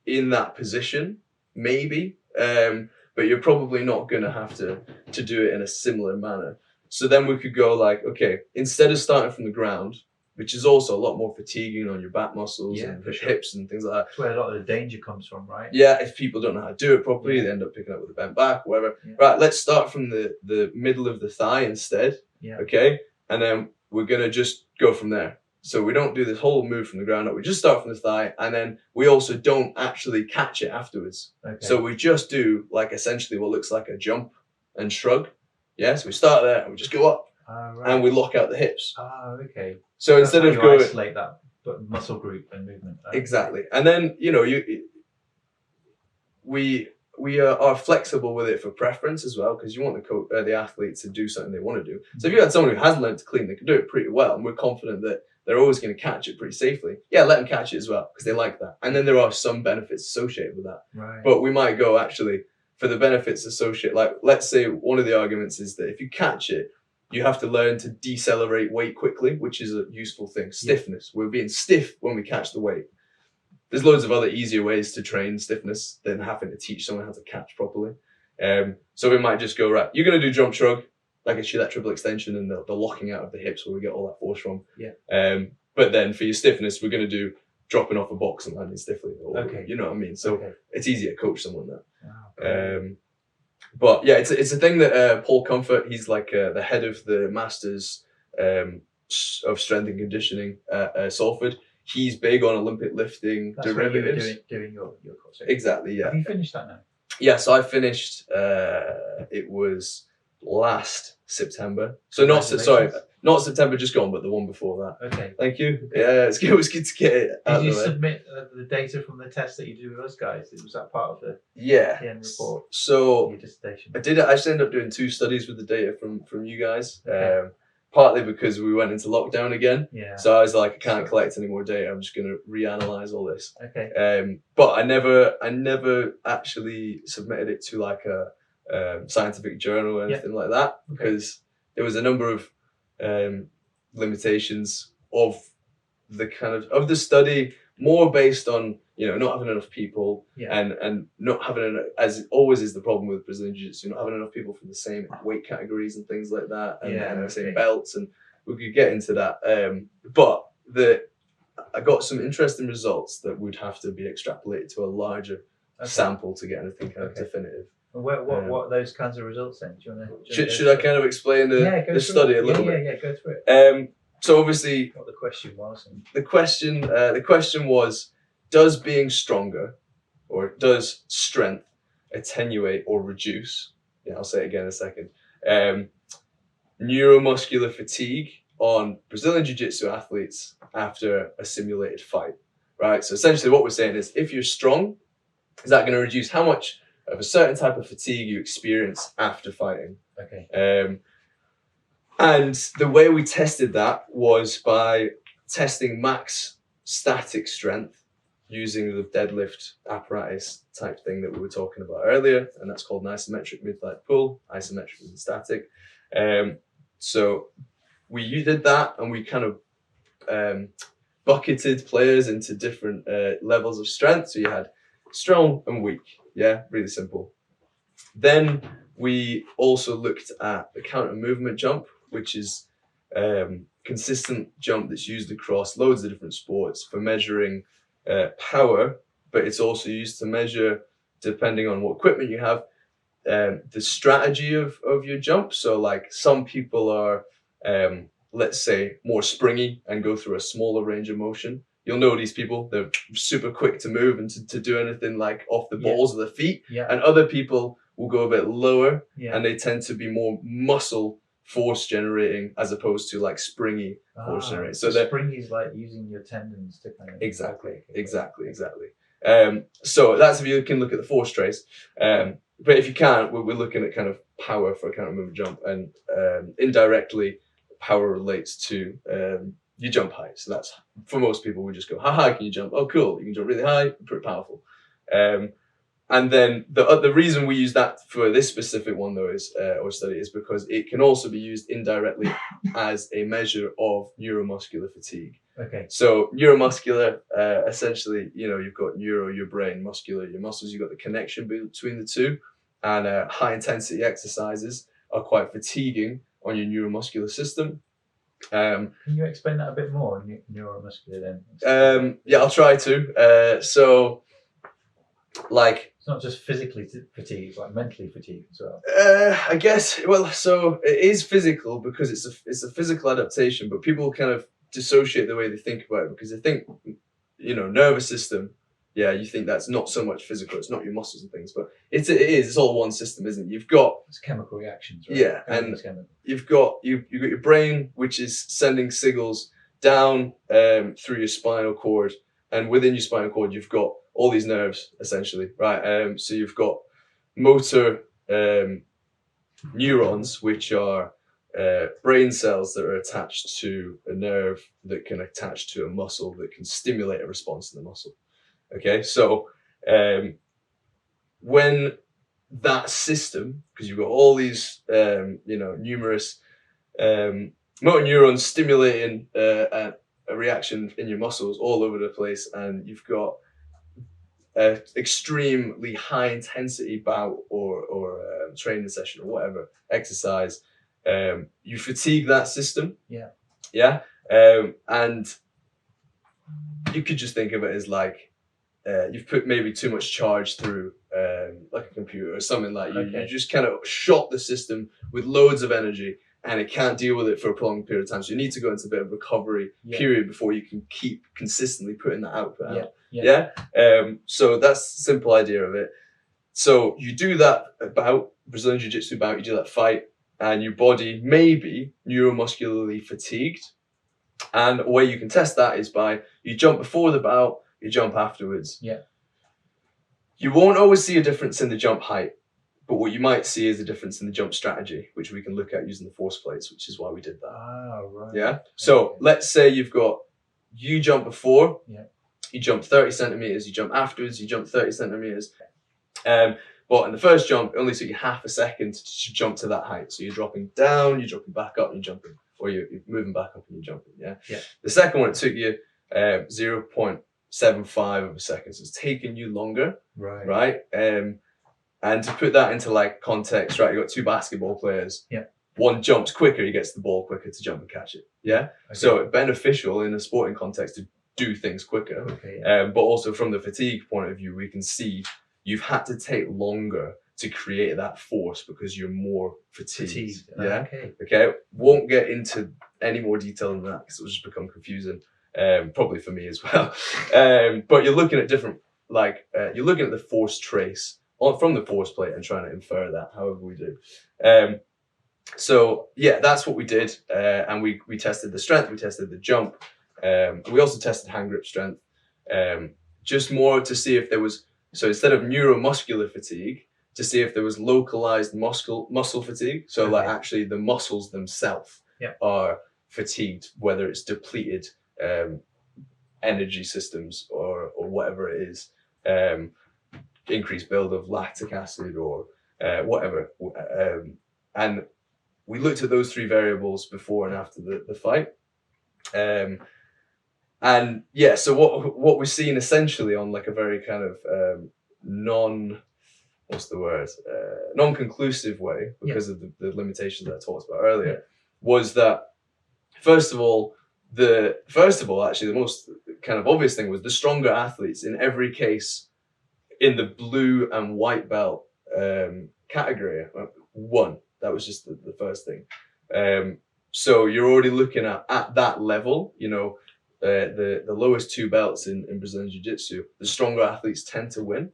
in that position, maybe, but you're probably not going to have to do it in a similar manner. So then we could go like, okay, instead of starting from the ground, which is also a lot more fatiguing on your back muscles and hips and things like that. That's where a lot of the danger comes from, right? Yeah, if people don't know how to do it properly, they end up picking up with a bent back, whatever. Right, let's start from the middle of the thigh instead, okay? And then we're going to just go from there. So we don't do this whole move from the ground up. We just start from the thigh, and then we also don't actually catch it afterwards. So we just do like essentially what looks like a jump and shrug. Yeah, so we start there and we just go up Right. and we lock out the hips. Okay. So That's instead how of you going isolate that muscle group and movement. exactly, and then we are flexible with it for preference as well, because you want the athlete to do something they want to do. So if you had someone who has learned to clean, they can do it pretty well, and we're confident that they're always going to catch it pretty safely. Yeah, let them catch it as well, because they like that. And then there are some benefits associated with that. Right. But we might go actually for the benefits associated. Like, let's say one of the arguments is that if you catch it, you have to learn to decelerate weight quickly, which is a useful thing. Stiffness. We're being stiff when we catch the weight. There's loads of other easier ways to train stiffness than having to teach someone how to catch properly. So we might just go, right, you're going to do jump shrug, like that triple extension and the locking out of the hips where we get all that force from. Yeah. But then for your stiffness, we're going to do dropping off a box and landing stiffly. Okay. You know what I mean? So it's easier to coach someone that. Wow. But yeah, it's a thing that Paul Comfort, he's like the head of the Masters of Strength and Conditioning at Salford. He's big on Olympic lifting derivatives. Where you were doing your course. Exactly, yeah. Have you finished that now? Yeah, so I finished, it was last September. So not September just gone, but the one before that. Okay. Thank you. Yeah, it was good to get it out Did you of the way. submit the data from the test that you do with us guys? Was that part of the end report? So Your dissertation? I did actually end up doing 2 studies with the data from you guys. Okay. Partly because we went into lockdown again. Yeah. So I was like, I can't collect any more data. I'm just going to reanalyze all this. Okay. But I never actually submitted it to like a scientific journal or anything like that, because there was a number of limitations of the of the study, more based on not having enough people and not having as always is the problem with Brazilian Jiu-Jitsu, not having enough people from the same weight categories and things like that, and the same belts, and we could get into that. But I got some interesting results that would have to be extrapolated to a larger sample to get anything kind of definitive. What are those kinds of results then? Do you want to? Should I kind of explain the study a little bit? Yeah, go through it. So obviously, what the question was. The question was, does being stronger, or does strength attenuate or reduce? Yeah, I'll say it again in a second. Neuromuscular fatigue on Brazilian Jiu-Jitsu athletes after a simulated fight, right? So essentially what we're saying is, if you're strong, is that going to reduce how much of a certain type of fatigue you experience after fighting? Okay. And the way we tested that was by testing max static strength using the deadlift apparatus type thing that we were talking about earlier, and that's called an isometric mid-thigh pull, isometric and static. So we did that, and we kind of bucketed players into different levels of strength. So you had strong and weak, really simple. Then we also looked at the counter movement jump, which is consistent jump that's used across loads of different sports for measuring power, but it's also used to measure, depending on what equipment you have, the strategy of your jump. So like some people are, let's say, more springy and go through a smaller range of motion. You'll know these people, they're super quick to move and to do anything like off the balls of the feet. And other people will go a bit lower and they tend to be more muscle force generating as opposed to like springy force generating. So springy is like using your tendons to kind of exactly. So that's if you can look at the force trace. But if you can't, we're looking at kind of power for a counter movement jump, and indirectly power relates to your jump height. So that's, for most people, we just go, how high can you jump? Oh, cool, you can jump really high, pretty powerful. And then the reason we use that for this specific one though is or study is because it can also be used indirectly as a measure of neuromuscular fatigue. Okay. So neuromuscular, essentially, you've got neuro, your brain, muscular, your muscles. You've got the connection between the two, and high intensity exercises are quite fatiguing on your neuromuscular system. Can you explain that a bit more, neuromuscular then? Yeah, I'll try to. So, like, it's not just physically fatigue, it's like mentally fatigue as well. I guess. Well, so it is physical because it's a physical adaptation, but people kind of dissociate the way they think about it because they think, nervous system, Yeah, you think that's not so much physical, it's not your muscles and things, but it is. It's all one system, isn't it? You've got It's chemical reactions, right? yeah, Everything's and chemical. you've got your brain, which is sending signals down through your spinal cord, and within your spinal cord, you've got all these nerves, essentially, right? So you've got motor neurons, which are brain cells that are attached to a nerve that can attach to a muscle that can stimulate a response to the muscle. Okay, so when that system, because you've got all these, numerous motor neurons stimulating a reaction in your muscles all over the place, and you've got an extremely high intensity bout or training session or whatever exercise, you fatigue that system. And you could just think of it as like you've put maybe too much charge through like a computer or something like you just kind of shot the system with loads of energy, and it can't deal with it for a prolonged period of time. So you need to go into a bit of a recovery period before you can keep consistently putting that output out. So that's the simple idea of it. So you do that bout, Brazilian Jiu-Jitsu bout, you do that fight, and your body may be neuromuscularly fatigued. And a way you can test that is by you jump before the bout, you jump afterwards. You won't always see a difference in the jump height, but what you might see is a difference in the jump strategy, which we can look at using the force plates, which is why we did that. So let's say you jump before, you jump 30 centimeters, you jump afterwards, you jump 30 centimeters. But in the first jump, it only took you half a second to jump to that height. So you're dropping down, you're dropping back up, you're jumping, or you're moving back up and you're jumping. The second one, it took you 0.75 of a second. So it's taken you longer, right? And to put that into like context, right? You've got two basketball players. One jumps quicker, he gets the ball quicker to jump and catch it. So it's beneficial in a sporting context to do things quicker. But also from the fatigue point of view, we can see you've had to take longer to create that force because you're more fatigued. Won't get into any more detail than that because it'll just become confusing, probably for me as well. But you're looking at different, you're looking at the force trace from the force plate and trying to infer that however we do. So that's what we did, and we tested the strength, we tested the jump, we also tested hand grip strength, just more to see if there was, so instead of neuromuscular fatigue, to see if there was localized muscle fatigue. So like actually the muscles themselves are fatigued, whether it's depleted energy systems or whatever it is, increased build of lactic acid or whatever. And we looked at those three variables before and after the fight. And so what we're seeing essentially on like a very kind of non-conclusive way, because of the limitations that I talked about earlier, was that first of all, actually the most kind of obvious thing was the stronger athletes in every case in the blue and white belt category won. That was just the first thing. So you're already looking at that level, the lowest two belts in Brazilian Jiu-Jitsu, the stronger athletes tend to win.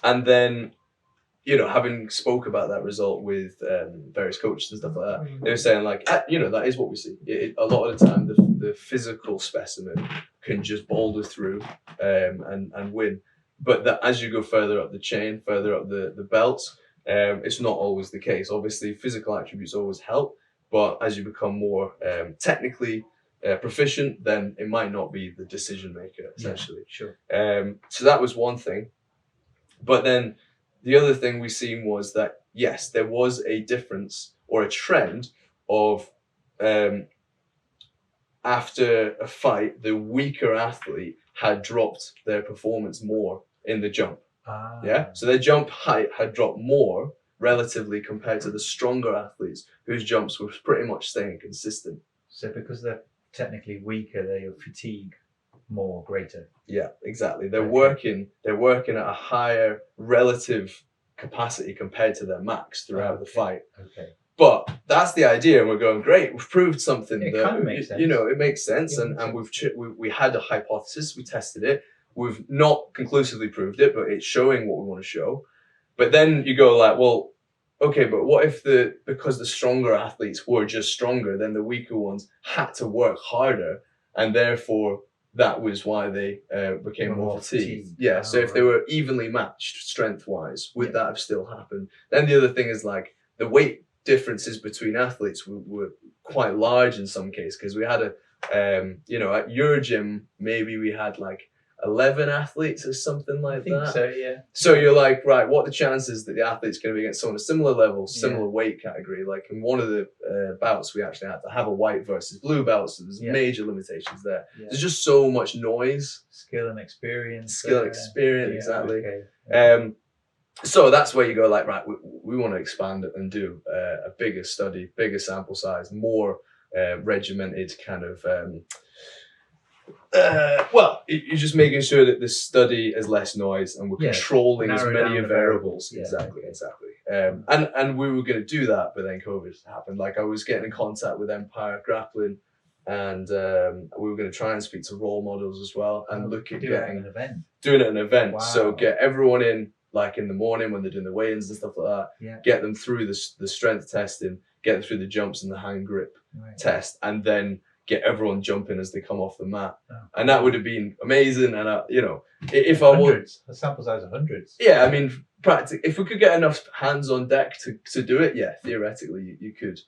And then, having spoke about that result with various coaches and stuff like that, they were saying like, that is what we see. A lot of the time, the physical specimen can just boulder through and win. But that as you go further up the chain, further up the belts, it's not always the case. Obviously, physical attributes always help, but as you become more technically proficient, then it might not be the decision maker, essentially. So that was one thing. But then the other thing we seen was that, yes, there was a difference or a trend of after a fight, the weaker athlete had dropped their performance more in the jump. So their jump height had dropped more relatively compared to the stronger athletes whose jumps were pretty much staying consistent. So because they're technically weaker, they are fatigue greater. Yeah, exactly. They're working at a higher relative capacity compared to their max throughout the fight. But that's the idea, and we're going, great, we've proved something It that, kind of makes sense. it makes sense, Yeah, and we had a hypothesis, we tested it, we've not conclusively proved it, but it's showing what we want to show. But then you go like, well, okay, but what if because the stronger athletes were just stronger, then the weaker ones had to work harder, and therefore that was why they became more fatigued. Yeah, so if they were evenly matched strength-wise, would that have still happened? Then the other thing is like the weight differences between athletes were quite large in some cases, because we had at your gym, maybe we had like 11 athletes or something like that. I think so, yeah. So you're like, right, what are the chances that the athlete's going to be against someone a similar level, similar weight category? Like in one of the bouts, we actually had to have a white versus blue belt, so there's major limitations there. Yeah. There's just so much noise. Skill and experience, exactly. Okay. So that's where you go like, right, we want to expand it and do a bigger study, bigger sample size, more regimented kind of... you're just making sure that the study has less noise and we're controlling as many variables. Yeah. Exactly. And we were going to do that, but then COVID happened. Like I was getting in contact with Empire Grappling, and we were going to try and speak to role models as well, and look at doing it at an event. Wow. So get everyone in like in the morning when they're doing the weigh-ins and stuff like that. Yeah. Get them through the strength testing, get them through the jumps and the hand grip test, and then get everyone jumping as they come off the mat. Oh, and that would have been amazing. And if I was a sample size of hundreds. Yeah, I mean, if we could get enough hands on deck to do it, theoretically you could.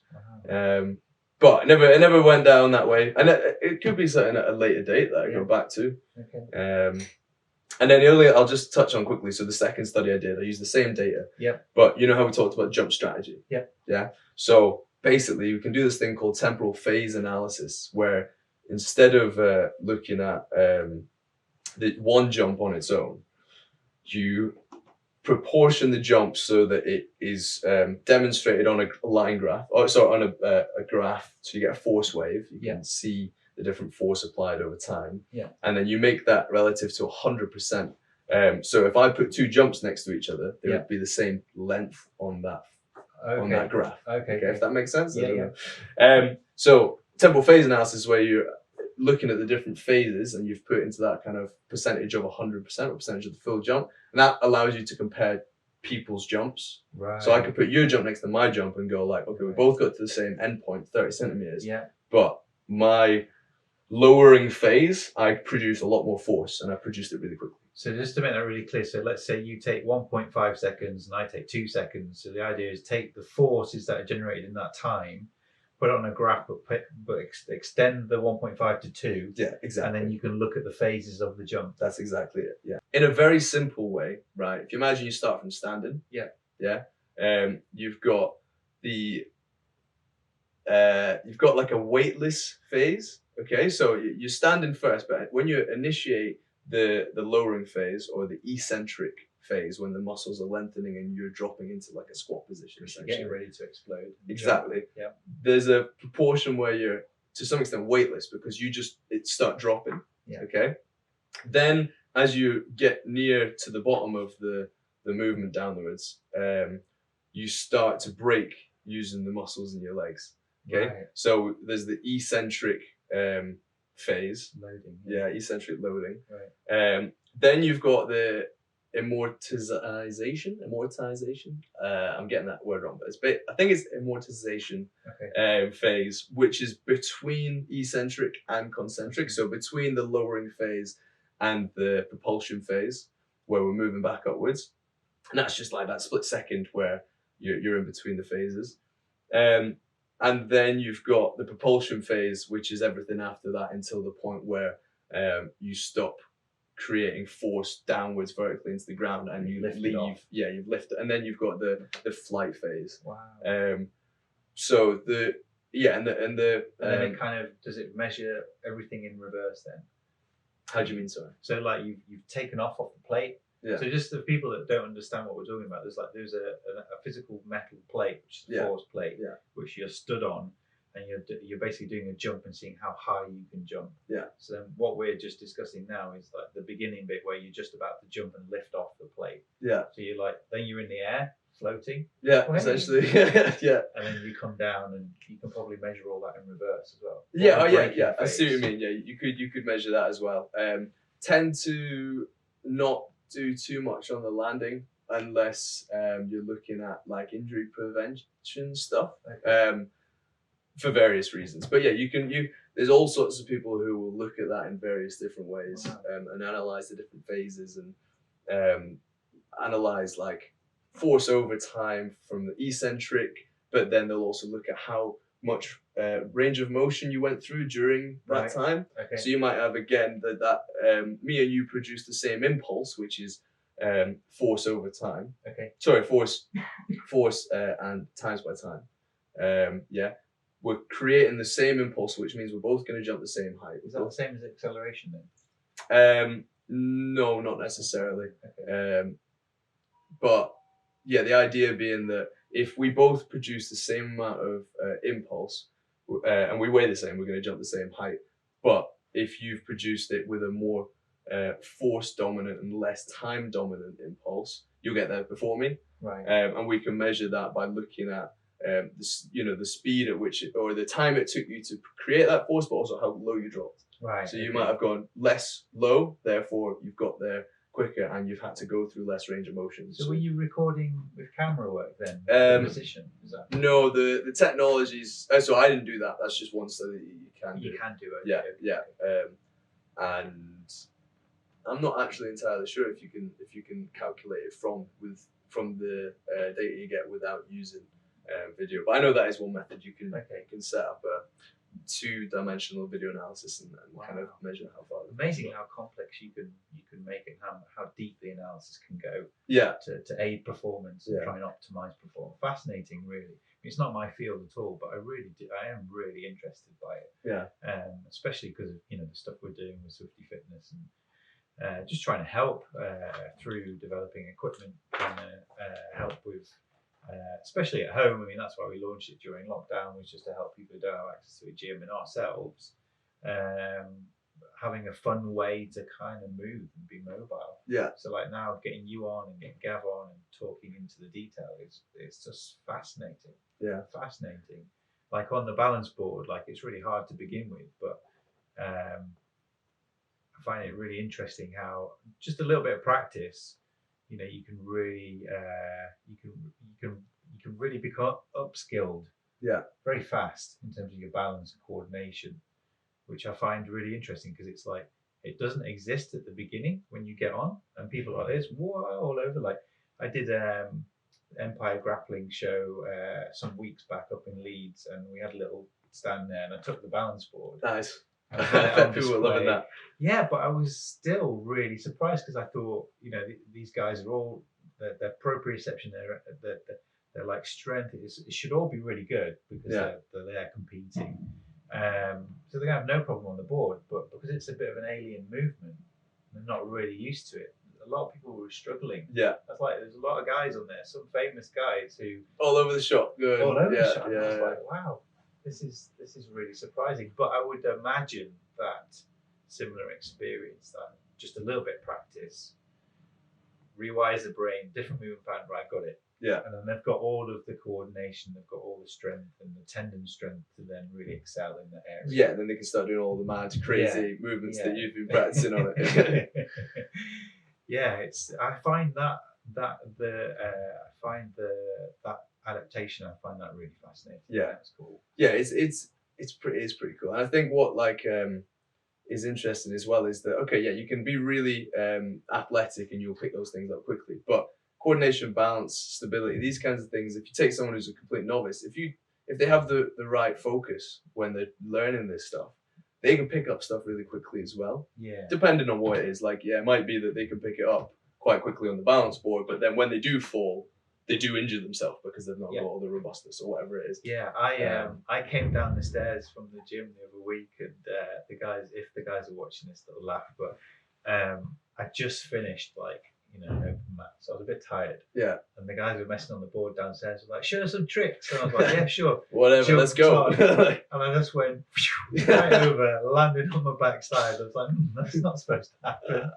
Wow. But it never went down that way, and it could be something at a later date that I go back to. Okay. And then I'll just touch on quickly. So the second study I did, I used the same data. Yeah. But you know how we talked about jump strategy? Yeah. Yeah. So basically, we can do this thing called temporal phase analysis, where instead of looking at the one jump on its own, you proportion the jump so that it is demonstrated on a line graph, on a graph, so you get a force wave. You can see the different force applied over time. Yeah. And then you make that relative to 100%. So if I put two jumps next to each other, they would be the same length on that graph. Okay, if that makes sense. So temporal phase analysis is where you're looking at the different phases and you've put into that kind of percentage of 100% or percentage of the full jump, and that allows you to compare people's jumps. Right. So I could put your jump next to my jump and go like, okay, we both got to the same endpoint, 30 centimeters. Yeah. But my lowering phase, I produced a lot more force and I produced it really quickly. So just to make that really clear, so let's say you take 1.5 seconds and I take 2 seconds. So the idea is take the forces that are generated in that time, put it on a graph, but extend the 1.5 to 2. Yeah, exactly. And then you can look at the phases of the jump. That's exactly it. Yeah. In a very simple way, right? If you imagine you start from standing. Yeah. Yeah. You've got you've got like a weightless phase. Okay, so you're standing first, but when you initiate the lowering phase or the eccentric phase, when the muscles are lengthening and you're dropping into like a squat position, essentially getting ready to explode. Exactly. Yeah. There's a proportion where you're to some extent weightless because it start dropping. Yeah. Okay. Then as you get near to the bottom of the movement downwards, you start to brake using the muscles in your legs. Okay. Right. So there's the eccentric phase. Loading. Yeah, eccentric loading. Right. Then you've got the amortization. I'm getting that word wrong, but I think it's amortization phase, which is between eccentric and concentric. So between the lowering phase and the propulsion phase, where we're moving back upwards, and that's just like that split second where you're in between the phases. And then you've got the propulsion phase, which is everything after that until the point where you stop creating force downwards vertically into the ground and you leave. Yeah, you've lifted. And then you've got the flight phase. Wow. So and then it kind of, does it measure everything in reverse then? How do you mean, sorry? So like you've taken off the plate. Yeah. So just the people that don't understand what we're talking about, there's a physical metal plate, which is a force plate, which you're stood on, and you're basically doing a jump and seeing how high you can jump. Yeah. So then what we're just discussing now is like the beginning bit where you're just about to jump and lift off the plate. Yeah. So you're in the air, floating. Yeah, essentially. Yeah. And then you come down, and you can probably measure all that in reverse as well. Yeah, Braking I see what you phase. mean. Yeah, you could measure that as well. Tend to not do too much on the landing unless you're looking at like injury prevention stuff. Okay. For various reasons. But yeah, there's all sorts of people who will look at that in various different ways. Wow. And analyze the different phases and analyze like force over time from the eccentric, but then they'll also look at how much range of motion you went through during that time. Okay. So you might have again that me and you produce the same impulse, which is force over time. Okay. Sorry, force and times by time. We're creating the same impulse, which means we're both going to jump the same height. Is that the same as acceleration then? No, not necessarily. Okay. But yeah, the idea being that if we both produce the same amount of impulse and we weigh the same, we're going to jump the same height. But if you've produced it with a more force dominant and less time dominant impulse, you'll get there before me. Right. And we can measure that by looking at the speed at which or the time it took you to create that force, but also how low you dropped. Right. So you might have gone less low, therefore you've got there quicker, and you've had to go through less range of motion. So were you recording with camera work then? Position? Is that? No, the technologies. So I didn't do that. That's just one study that you can do. You can do it. Yeah, Okay. yeah. And I'm not actually entirely sure if you can calculate it from the data you get without using video. But I know that is one method. You can set up a 2-dimensional video analysis and kind of measure how far. Amazing how complex you can make it, and how deep the analysis can go. Yeah. To aid performance and try and optimize performance. Fascinating, really. It's not my field at all, but I am really interested by it. Yeah. Especially because of the stuff we're doing with Swifty Fitness and just trying to help through developing equipment, trying to help with. Especially at home. I mean, that's why we launched it during lockdown, was just to help people who don't have access to a gym and ourselves having a fun way to kind of move and be mobile. Yeah. So like now getting you on and getting Gav on and talking into the detail it's just fascinating. Yeah. Fascinating. Like on the balance board, like it's really hard to begin with, but I find it really interesting how just a little bit of practice, you can really you can really become upskilled very fast in terms of your balance and coordination, which I find really interesting because it's like it doesn't exist at the beginning when you get on, and people are like this all over. Like I did Empire grappling show some weeks back up in Leeds, and we had a little stand there, and I took the balance board. Nice. I bet people were loving that. Yeah, but I was still really surprised because I thought, these guys are all their proprioception, their like strength it should all be really good because they're there competing. So they're gonna have no problem on the board, but because it's a bit of an alien movement, they're not really used to it. A lot of people were struggling. Yeah. That's like there's a lot of guys on there, some famous guys who all over the shop. Good. All over the shop. Yeah. I was like, wow. This is really surprising, but I would imagine that similar experience, that just a little bit of practice, rewires the brain, different movement pattern, right, got it. Yeah. And then they've got all of the coordination, they've got all the strength and the tendon strength to then really excel in that area. Yeah, then they can start doing all the mad, crazy movements that you've been practicing on it. Yeah, I find that adaptation, I find that really fascinating. Yeah, that's cool. Yeah, it's pretty cool. And I think what is interesting as well is that you can be really athletic and you'll pick those things up quickly, but coordination, balance, stability, these kinds of things. If you take someone who's a complete novice, if they have the right focus when they're learning this stuff, they can pick up stuff really quickly as well. Yeah. Depending on what it is, it might be that they can pick it up quite quickly on the balance board, but then when they do fall, they do injure themselves because they've not got all the robustness or whatever it is. Yeah, I came down the stairs from the gym the other week, and the guys are watching this, they'll laugh, but I just finished an open mat, so I was a bit tired. Yeah. And the guys were messing on the board downstairs, were like, show us some tricks. And I was like, yeah, sure. Whatever, let's go. And I just went right over, landed on my backside. I was like, that's not supposed to happen.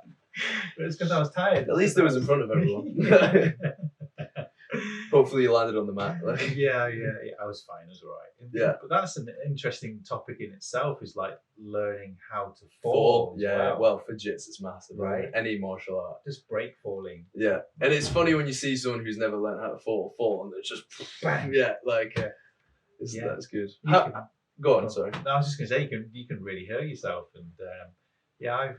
But it's because I was tired. At least it was in front of everyone. Hopefully you landed on the mat. Like. Yeah, I was fine, I was all right. Yeah. But that's an interesting topic in itself, is like learning how to Fall. fall. as Yeah, well, for jits it's massive, Right. right? Any martial art. Just break falling. Yeah, and it's funny when you see someone who's never learned how to fall, and they're just Bang. Yeah, like Yeah. that's good. You can- Go on, sorry. No, I was just going to say you can really hurt yourself, and I've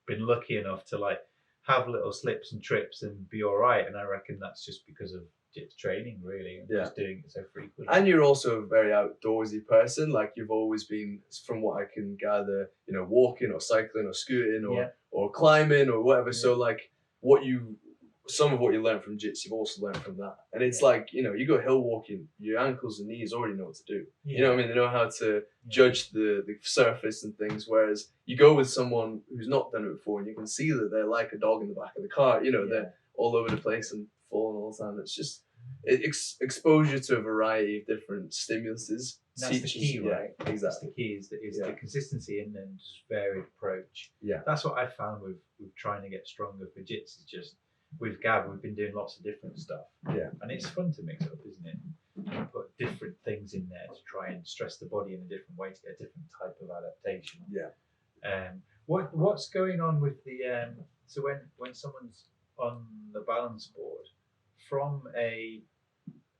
been lucky enough to like have little slips and trips and be all right, and I reckon that's just because of jits training, really, and just doing it so frequently. And you're also a very outdoorsy person. Like you've always been, from what I can gather, walking or cycling or scooting or climbing or whatever. So like some of what you learn from jits, you've also learned from that. And it's like, you go hill walking, your ankles and knees already know what to do. Yeah. You know what I mean? They know how to judge the surface and things. Whereas you go with someone who's not done it before, and you can see that they're like a dog in the back of the car. They're all over the place and falling all the time. It's just exposure to a variety of different stimuluses. That's the key, right? Exactly. That's the key is the consistency and then just varied approach. Yeah. That's what I found with trying to get stronger for jits, is just with Gav, we've been doing lots of different stuff. Yeah. And it's fun to mix up, isn't it? You put different things in there to try and stress the body in a different way to get a different type of adaptation. Yeah. What's going on with the so when someone's on the balance board, from a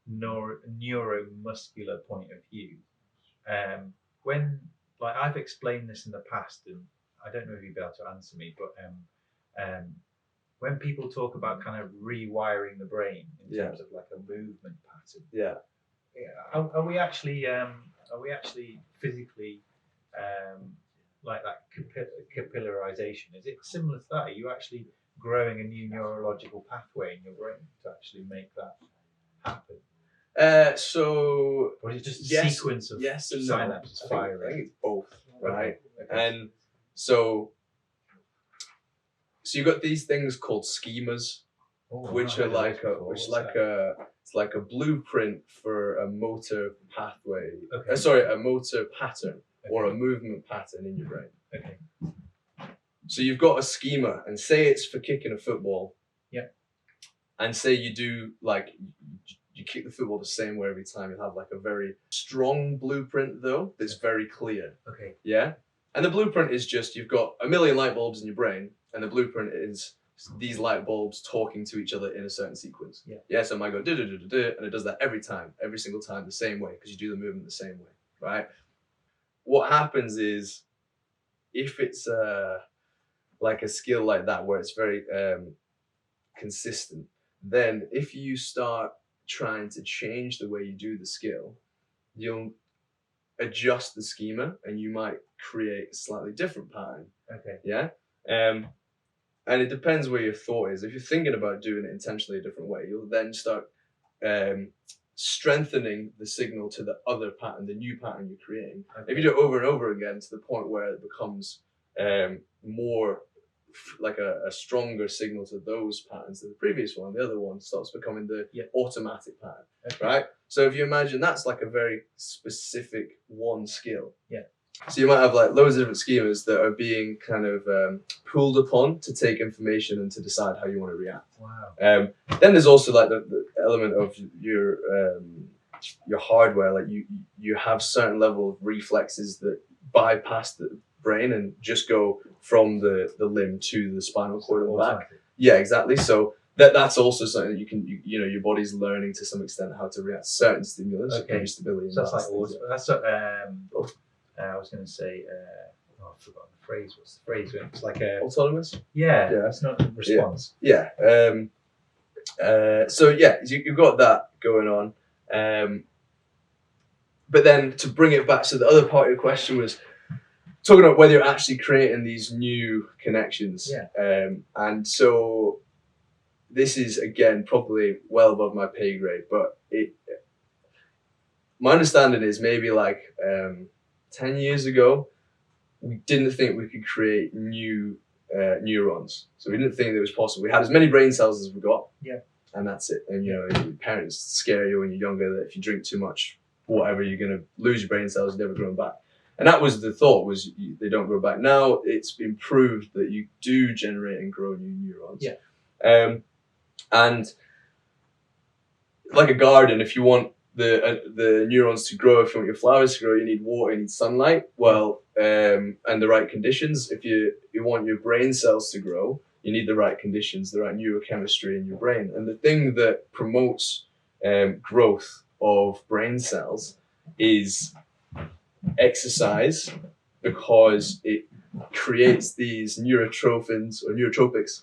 neuromuscular point of view, when, like, I've explained this in the past, and I don't know if you'll be able to answer me, but when people talk about kind of rewiring the brain in terms of like a movement pattern, are we actually physically like that capillarization? Is it similar to that? Are you actually growing a new neurological pathway in your brain to actually make that happen? Or is it just a sequence of synapses firing? I think it's both, right? Okay. And so you've got these things called schemas, which are like it's like a blueprint for a motor pathway. A motor pattern or a movement pattern in your brain. Okay. So you've got a schema, and say it's for kicking a football. Yeah. And say you do like you kick the football the same way every time. You'll have like a very strong blueprint though that's very clear. Okay. Yeah. And the blueprint is just you've got a million light bulbs in your brain, and the blueprint is these light bulbs talking to each other in a certain sequence. Yeah. Yeah. So it might go do, and it does that every single time the same way, because you do the movement the same way, right? What happens is, if it's like a skill like that where it's very consistent, then if you start trying to change the way you do the skill, you'll adjust the schema and you might create a slightly different pattern. Okay. Yeah. And it depends where your thought is. If you're thinking about doing it intentionally a different way, you'll then start strengthening the signal to the other pattern, the new pattern you're creating. Okay. If you do it over and over again to the point where it becomes more like a stronger signal to those patterns than the previous one, the other one starts becoming the automatic pattern, right? So if you imagine that's like a very specific one skill. Yeah. So you might have like loads of different schemas that are being kind of pulled upon to take information and to decide how you want to react. Wow. Then there's also like the element of your hardware. Like you have certain level of reflexes that bypass the brain and just go from the limb to the spinal cord and back. Yeah, exactly. So that's also something that you can your body's learning to some extent how to react to certain stimulus. Okay. Stability. So that's like I was going to say, I've forgotten the phrase. What's the phrase? It's like a autonomous. Yeah, that's not a response. Yeah. So you've got that going on. But then to bring it back, so the other part of your question was talking about whether you're actually creating these new connections. Yeah. And so this is again probably well above my pay grade, but my understanding is maybe like 10 years ago, we didn't think we could create new neurons. So we didn't think it was possible. We had as many brain cells as we got. Yeah. And that's it. And your parents scare you when you're younger that if you drink too much, whatever, you're going to lose your brain cells, you're never growing back. And that was the thought, was they don't grow back. Now it's been proved that you do generate and grow new neurons. Yeah. And like a garden, if you want the neurons to grow, if you want your flowers to grow, you need water, you need sunlight, and the right conditions. If you want your brain cells to grow, you need the right conditions, the right neurochemistry in your brain. And the thing that promotes growth of brain cells is exercise, because it creates these neurotrophins or neurotropics,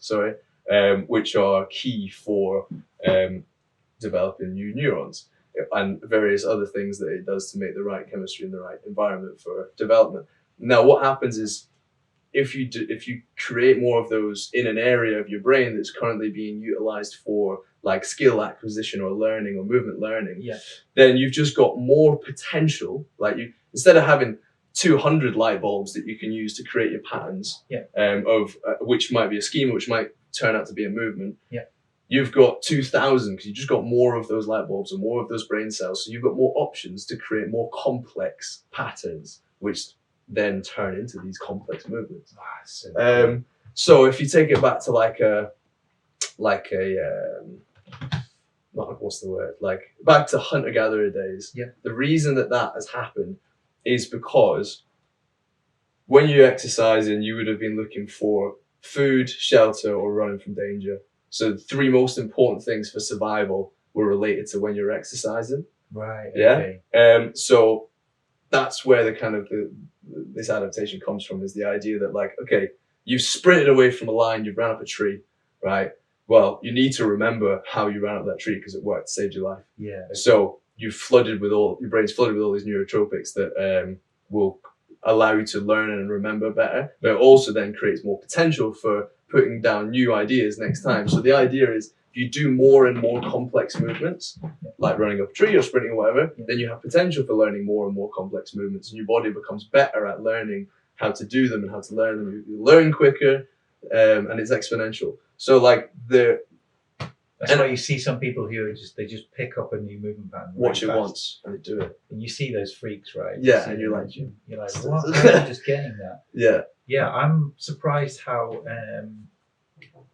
which are key for developing new neurons, and various other things that it does to make the right chemistry in the right environment for development. Now, what happens is if you create more of those in an area of your brain that's currently being utilized for like skill acquisition or learning or movement learning, then you've just got more potential. Like instead of having 200 light bulbs that you can use to create your patterns, which might be a schema, which might turn out to be a movement. You've got 2,000 because you just got more of those light bulbs and more of those brain cells. So you've got more options to create more complex patterns, which then turn into these complex movements. So if you take it back to back to hunter-gatherer days, the reason that has happened is because when you're exercising, you would have been looking for food, shelter, or running from danger. So the three most important things for survival were related to when you're exercising. Right. Yeah. So that's where the kind of this adaptation comes from, is the idea that like, okay, you've sprinted away from a lion, you've ran up a tree, right? Well, you need to remember how you ran up that tree because it worked, saved your life. Yeah. So your brain's flooded with all these neurotropics that will allow you to learn and remember better, but it also then creates more potential for putting down new ideas next time. So the idea is if you do more and more complex movements, like running up a tree or sprinting or whatever, then you have potential for learning more and more complex movements, and your body becomes better at learning how to do them and how to learn them. You learn quicker, and it's exponential. So like that's why you see some people who they just pick up a new movement pattern, watch it once and they do it, and you see those freaks, right? Yeah, and you're like, what? How are you just getting that? Yeah. I'm surprised how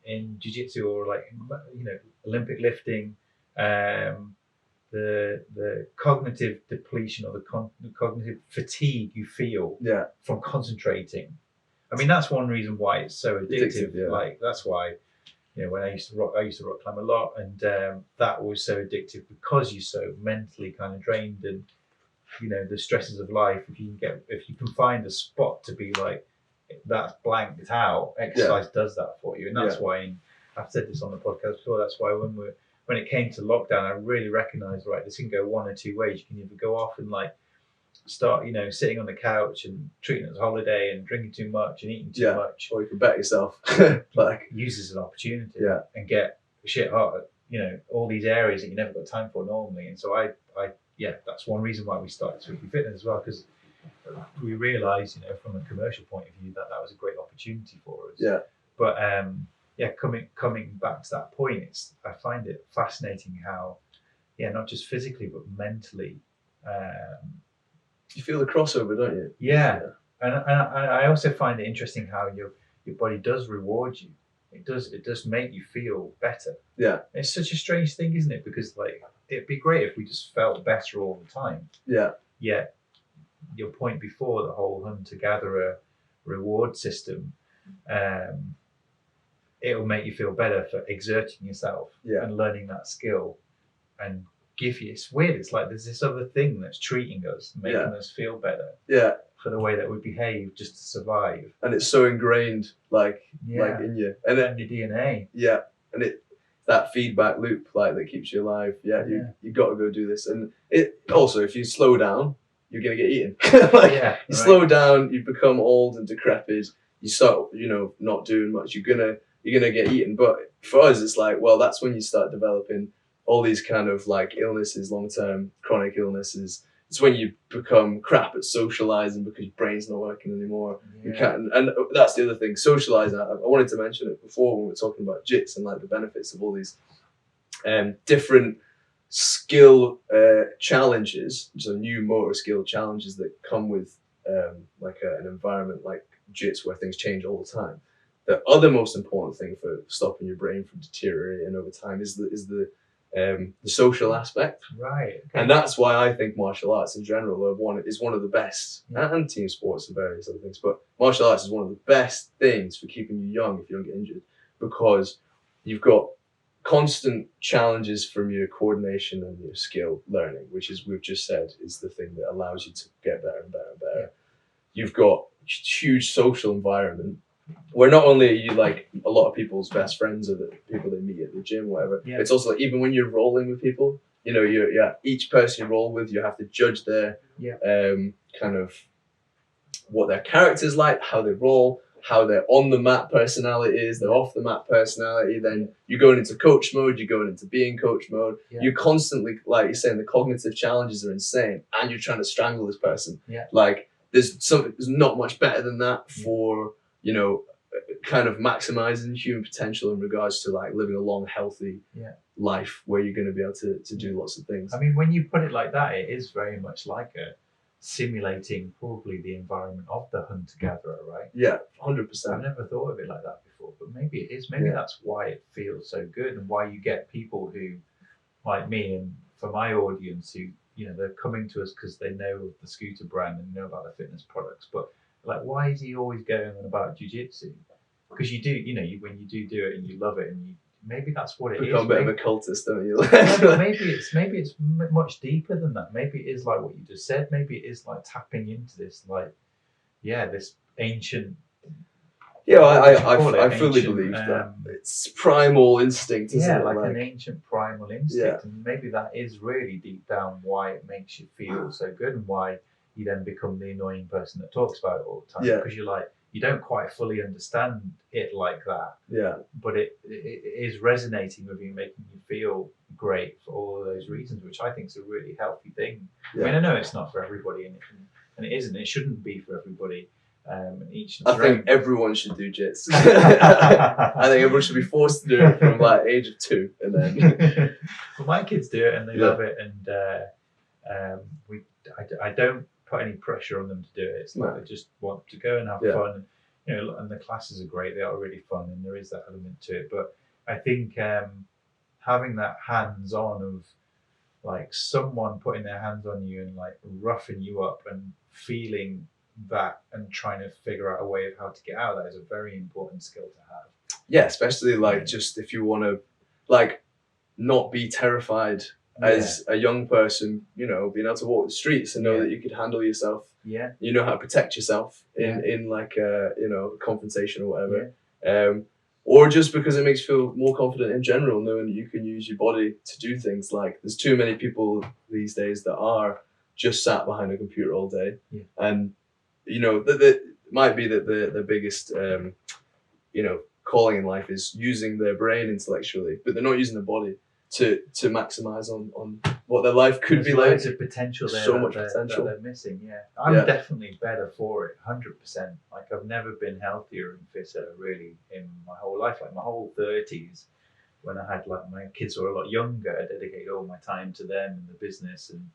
in jiu-jitsu or like Olympic lifting, the cognitive depletion or the cognitive fatigue you feel from concentrating. I mean, that's one reason why it's so addictive. Like that's why. When I used to rock climb a lot, and that was so addictive because you're so mentally kind of drained, and the stresses of life. If you can find a spot to be like that's blanked out, exercise does that for you, and that's why I've said this on the podcast before. That's why when it came to lockdown, I really recognised this can go one or two ways. You can either go off and like start sitting on the couch and treating it as a holiday and drinking too much and eating too much, or you can bet yourself like use as an opportunity and get shit hot at all these areas that you never got time for normally. And so I that's one reason why we started Swifty Fitness as well, because we realized from a commercial point of view that was a great opportunity for us. But coming back to that point, I find it fascinating how not just physically but mentally you feel the crossover, don't you? And I also find it interesting how your body does reward you. It does make you feel better. It's such a strange thing, isn't it? Because like it'd be great if we just felt better all the time. Yet your point before, the whole hunter-gatherer reward system, it'll make you feel better for exerting yourself and learning that skill and give you. It's weird. It's like there's this other thing that's treating us, making us feel better. For the way that we behave just to survive. And it's so ingrained, like in you, and in your DNA. And that feedback loop, like that keeps you alive. You got to go do this, and it also, if you slow down, you're gonna get eaten. You slow down, you become old and decrepit. You start, not doing much. You're gonna get eaten. But for us, it's like, well, that's when you start developing all these kind of like illnesses, long-term chronic illnesses. It's when you become crap at socializing because your brain's not working anymore. You can't, and that's the other thing. Socializing. I wanted to mention it before when we were talking about jits and like the benefits of all these different skill challenges, so new motor skill challenges that come with an environment like jits where things change all the time. the other most important thing for stopping your brain from deteriorating over time is the social aspect. Right. Okay. And that's why I think martial arts in general is one of the best, and team sports and various other things, but martial arts is one of the best things for keeping you young if you don't get injured, because you've got constant challenges from your coordination and your skill learning, which is, we've just said, is the thing that allows you to get better and better and better. Yeah. You've got huge social environment where not only are you like a lot of people's best friends are the people they meet at the gym, whatever. Yeah. It's also like, even when you're rolling with people, you know, each person you roll with, you have to judge their kind of what their character's like, how they roll, how their on the mat personality is, their off the mat personality. Then you're going into coach mode, you're going into being coach mode. Yeah. You're constantly, like you're saying, the cognitive challenges are insane, and you're trying to strangle this person. Yeah. Like there's not much better than that for, you know, kind of maximizing human potential in regards to like living a long, healthy life where you're going to be able to do lots of things. I mean, when you put it like that, it is very much like simulating probably the environment of the hunter-gatherer, right? Yeah, 100%. I've never thought of it like that before, but maybe it is. Maybe that's why it feels so good, and why you get people who, like me, and for my audience, who, you know, they're coming to us because they know of the scooter brand and know about the fitness products, but like, why is he always going on about jiu-jitsu? Because you do, you know, when you do it and you love it, and maybe that's what it is. Become a bit of a cultist, don't you? maybe it's much deeper than that. Maybe it is like what you just said. Maybe it is like tapping into this, like, this ancient. Yeah, I fully believe that it's primal instinct, isn't it? Like an ancient primal instinct, and maybe that is really deep down why it makes you feel so good, and why you then become the annoying person that talks about it all the time. Because you're like, you don't quite fully understand it like that. Yeah. But it is resonating with you, making you feel great for all of those reasons, which I think is a really healthy thing. Yeah. I mean, I know it's not for everybody, and it isn't. It shouldn't be for everybody. I think everyone should do jits. I think everyone should be forced to do it from like age of 2, and then. Well, my kids do it and they love it, and I don't put any pressure on them to do it. It's like they just want to go and have fun. You know, and the classes are great. They are really fun, and there is that element to it. But I think having that hands-on of like someone putting their hands on you and like roughing you up and feeling that and trying to figure out a way of how to get out of that is a very important skill to have. Yeah, especially like just if you want to like not be terrified as a young person, you know, being able to walk the streets and know that you could handle yourself. Yeah. You know how to protect yourself in like a, you know, confrontation or whatever. Yeah. Or just because it makes you feel more confident in general, knowing that you can use your body to do things. Like there's too many people these days that are just sat behind a computer all day. Yeah. And, you know, that might be that the biggest, you know, calling in life is using their brain intellectually, but they're not using their body to maximize on what their life could be like. There's of potential there. So much potential that they're missing. Yeah, I'm definitely better for it, 100%. Like I've never been healthier and fitter really in my whole life. Like my whole 30s, when I had like my kids were a lot younger, I dedicated all my time to them and the business, and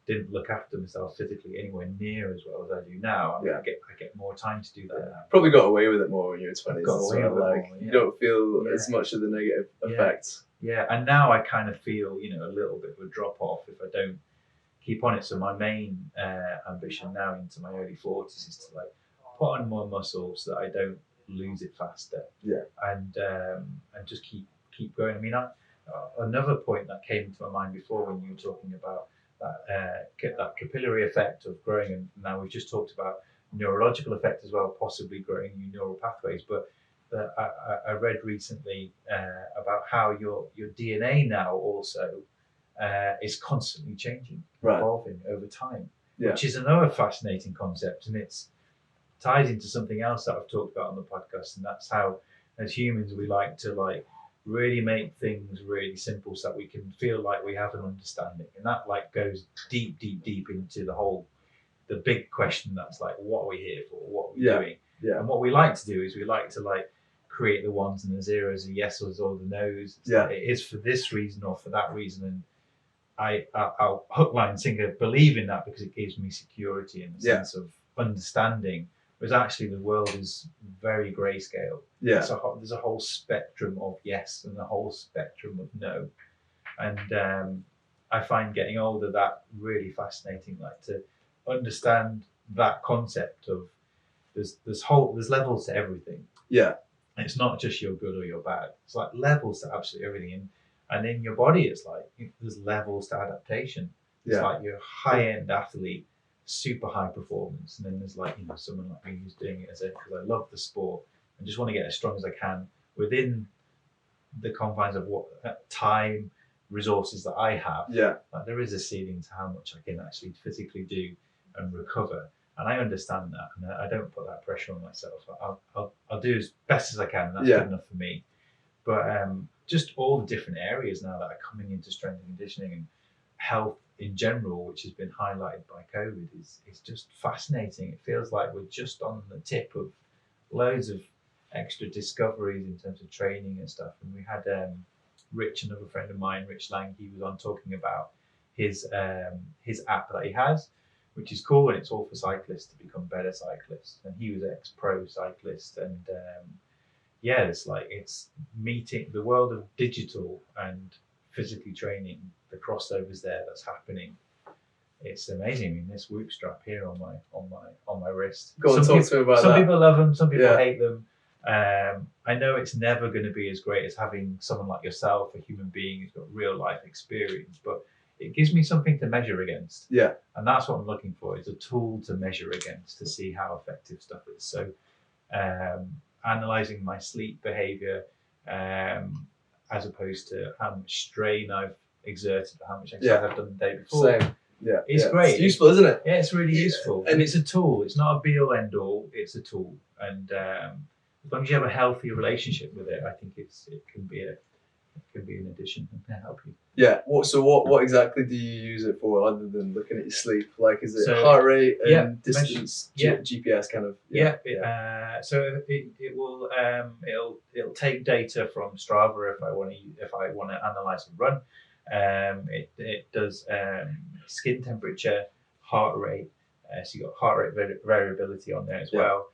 didn't look after myself physically anywhere near as well as I do now. I mean, I get more time to do that now. Probably got away with it more when you were 20s. Like you don't feel as much of the negative effects. Yeah, and now I kind of feel, you know, a little bit of a drop off if I don't keep on it. So my main ambition now into my early 40s is to like put on more muscle so that I don't lose it faster. Yeah, and just keep going. I mean, another point that came to my mind before when you were talking about that capillary effect of growing, and now we've just talked about neurological effect as well, possibly growing new neural pathways, but I read recently about how your DNA now also is constantly changing, evolving over time, which is another fascinating concept, and it's ties into something else that I've talked about on the podcast, and that's how as humans we like to like really make things really simple so that we can feel like we have an understanding, and that like goes deep into the big question that's like, what are we here for, what are we doing? And what we like to do is we like to like create the ones and the zeros, the yeses or the nos. Like, it is for this reason or for that reason, and I'll hook, line, sinker believe in that because it gives me security and a sense of understanding Whereas actually the world is very grayscale. Yeah. There's a whole spectrum of yes and a whole spectrum of no. And I find getting older that really fascinating, like to understand that concept of there's levels to everything. Yeah. And it's not just you're good or you're bad. It's like levels to absolutely everything. And in your body, it's like there's levels to adaptation. It's like you're a high-end athlete, super high performance, and then there's like someone like me who's doing it because I love the sport and just want to get as strong as I can within the confines of what time, resources that I have. Yeah. Like there is a ceiling to how much I can actually physically do and recover, and I understand that, and I don't put that pressure on myself. I'll do as best as I can, and that's good enough for me. But just all the different areas now that are coming into strength and conditioning and health in general, which has been highlighted by COVID, is just fascinating. It feels like we're just on the tip of loads of extra discoveries in terms of training and stuff. And we had Rich, another friend of mine, Rich Lang, he was on talking about his app that he has, which is cool, and it's all for cyclists to become better cyclists. And he was ex-pro cyclist, and it's meeting the world of digital and physically training, the crossovers there that's happening. It's amazing. I mean, this Whoop strap here on my wrist. Go on, talk to me about that. Some people love them, some people hate them. I know it's never going to be as great as having someone like yourself, a human being who's got real life experience, but it gives me something to measure against. Yeah. And that's what I'm looking for, is a tool to measure against to see how effective stuff is. So analysing my sleep behaviour as opposed to how much strain I've exerted, how much exercise I've done the day before. Same. Yeah. It's great. It's useful, isn't it? Yeah, it's really useful. And it's a tool. It's not a be all end all. It's a tool. And as long as you have a healthy relationship with it, I think it can be an addition and can help you. Yeah. What exactly do you use it for other than looking at your sleep? Like, is it heart rate and distance, GPS kind of? So it will it'll take data from Strava if I want to analyze a run. It does skin temperature, heart rate. So you got heart rate variability on there as well.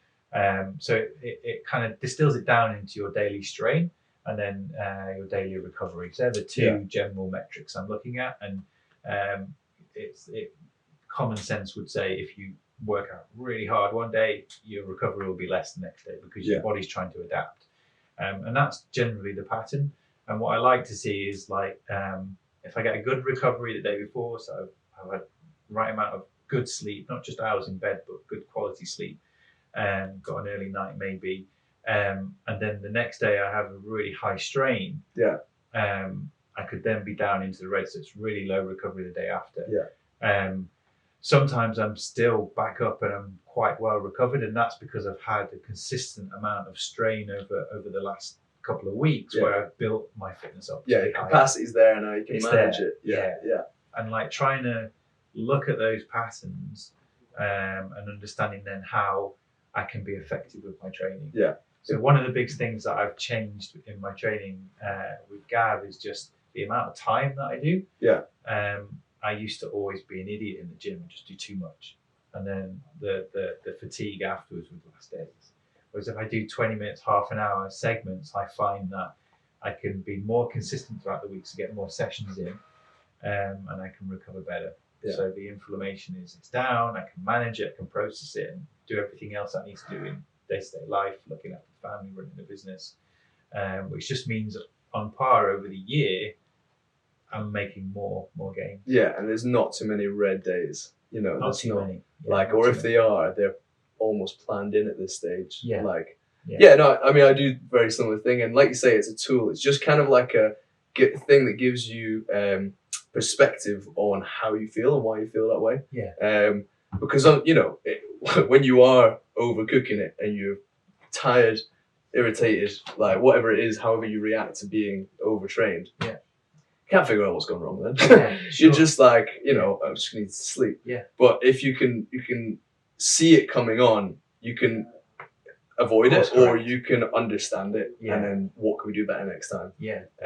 So it kind of distills it down into your daily strain and then your daily recovery. So they're the two general metrics I'm looking at. And common sense would say if you work out really hard one day, your recovery will be less the next day because your body's trying to adapt. And that's generally the pattern. And what I like to see is like if I get a good recovery the day before, so I've had the right amount of good sleep, not just hours in bed, but good quality sleep, got an early night maybe, and then the next day I have a really high strain. I could then be down into the red, so it's really low recovery the day after. Sometimes I'm still back up and I'm quite well recovered, and that's because I've had a consistent amount of strain over the last couple of weeks where I've built my fitness up. The capacity's there now, you can manage it. And like trying to look at those patterns and understanding then how I can be effective with my training. So one of the big things that I've changed in my training with Gav is just the amount of time that I do. I used to always be an idiot in the gym and just do too much, and then the fatigue afterwards would last days. Whereas if I do 20 minutes, half an hour segments, I find that I can be more consistent throughout the week to get more sessions in, and I can recover better. So the inflammation is down, I can manage it, I can process it, and do everything else I need to do in day-to-day life, looking after the family, running the business, which just means on par over the year, I'm making more gains. And there's not too many red days. Not too many. Or if they are, they're almost planned in at this stage. I do very similar thing, and like you say, it's a tool. It's just kind of like a thing that gives you perspective on how you feel and why you feel that way. Because when you are overcooking it and you're tired, irritated, like whatever it is, however you react to being overtrained, can't figure out what's going wrong then. You're just like, I just need to sleep. But if you can see it coming on, you can avoid it, or you can understand it, and then what can we do better next time?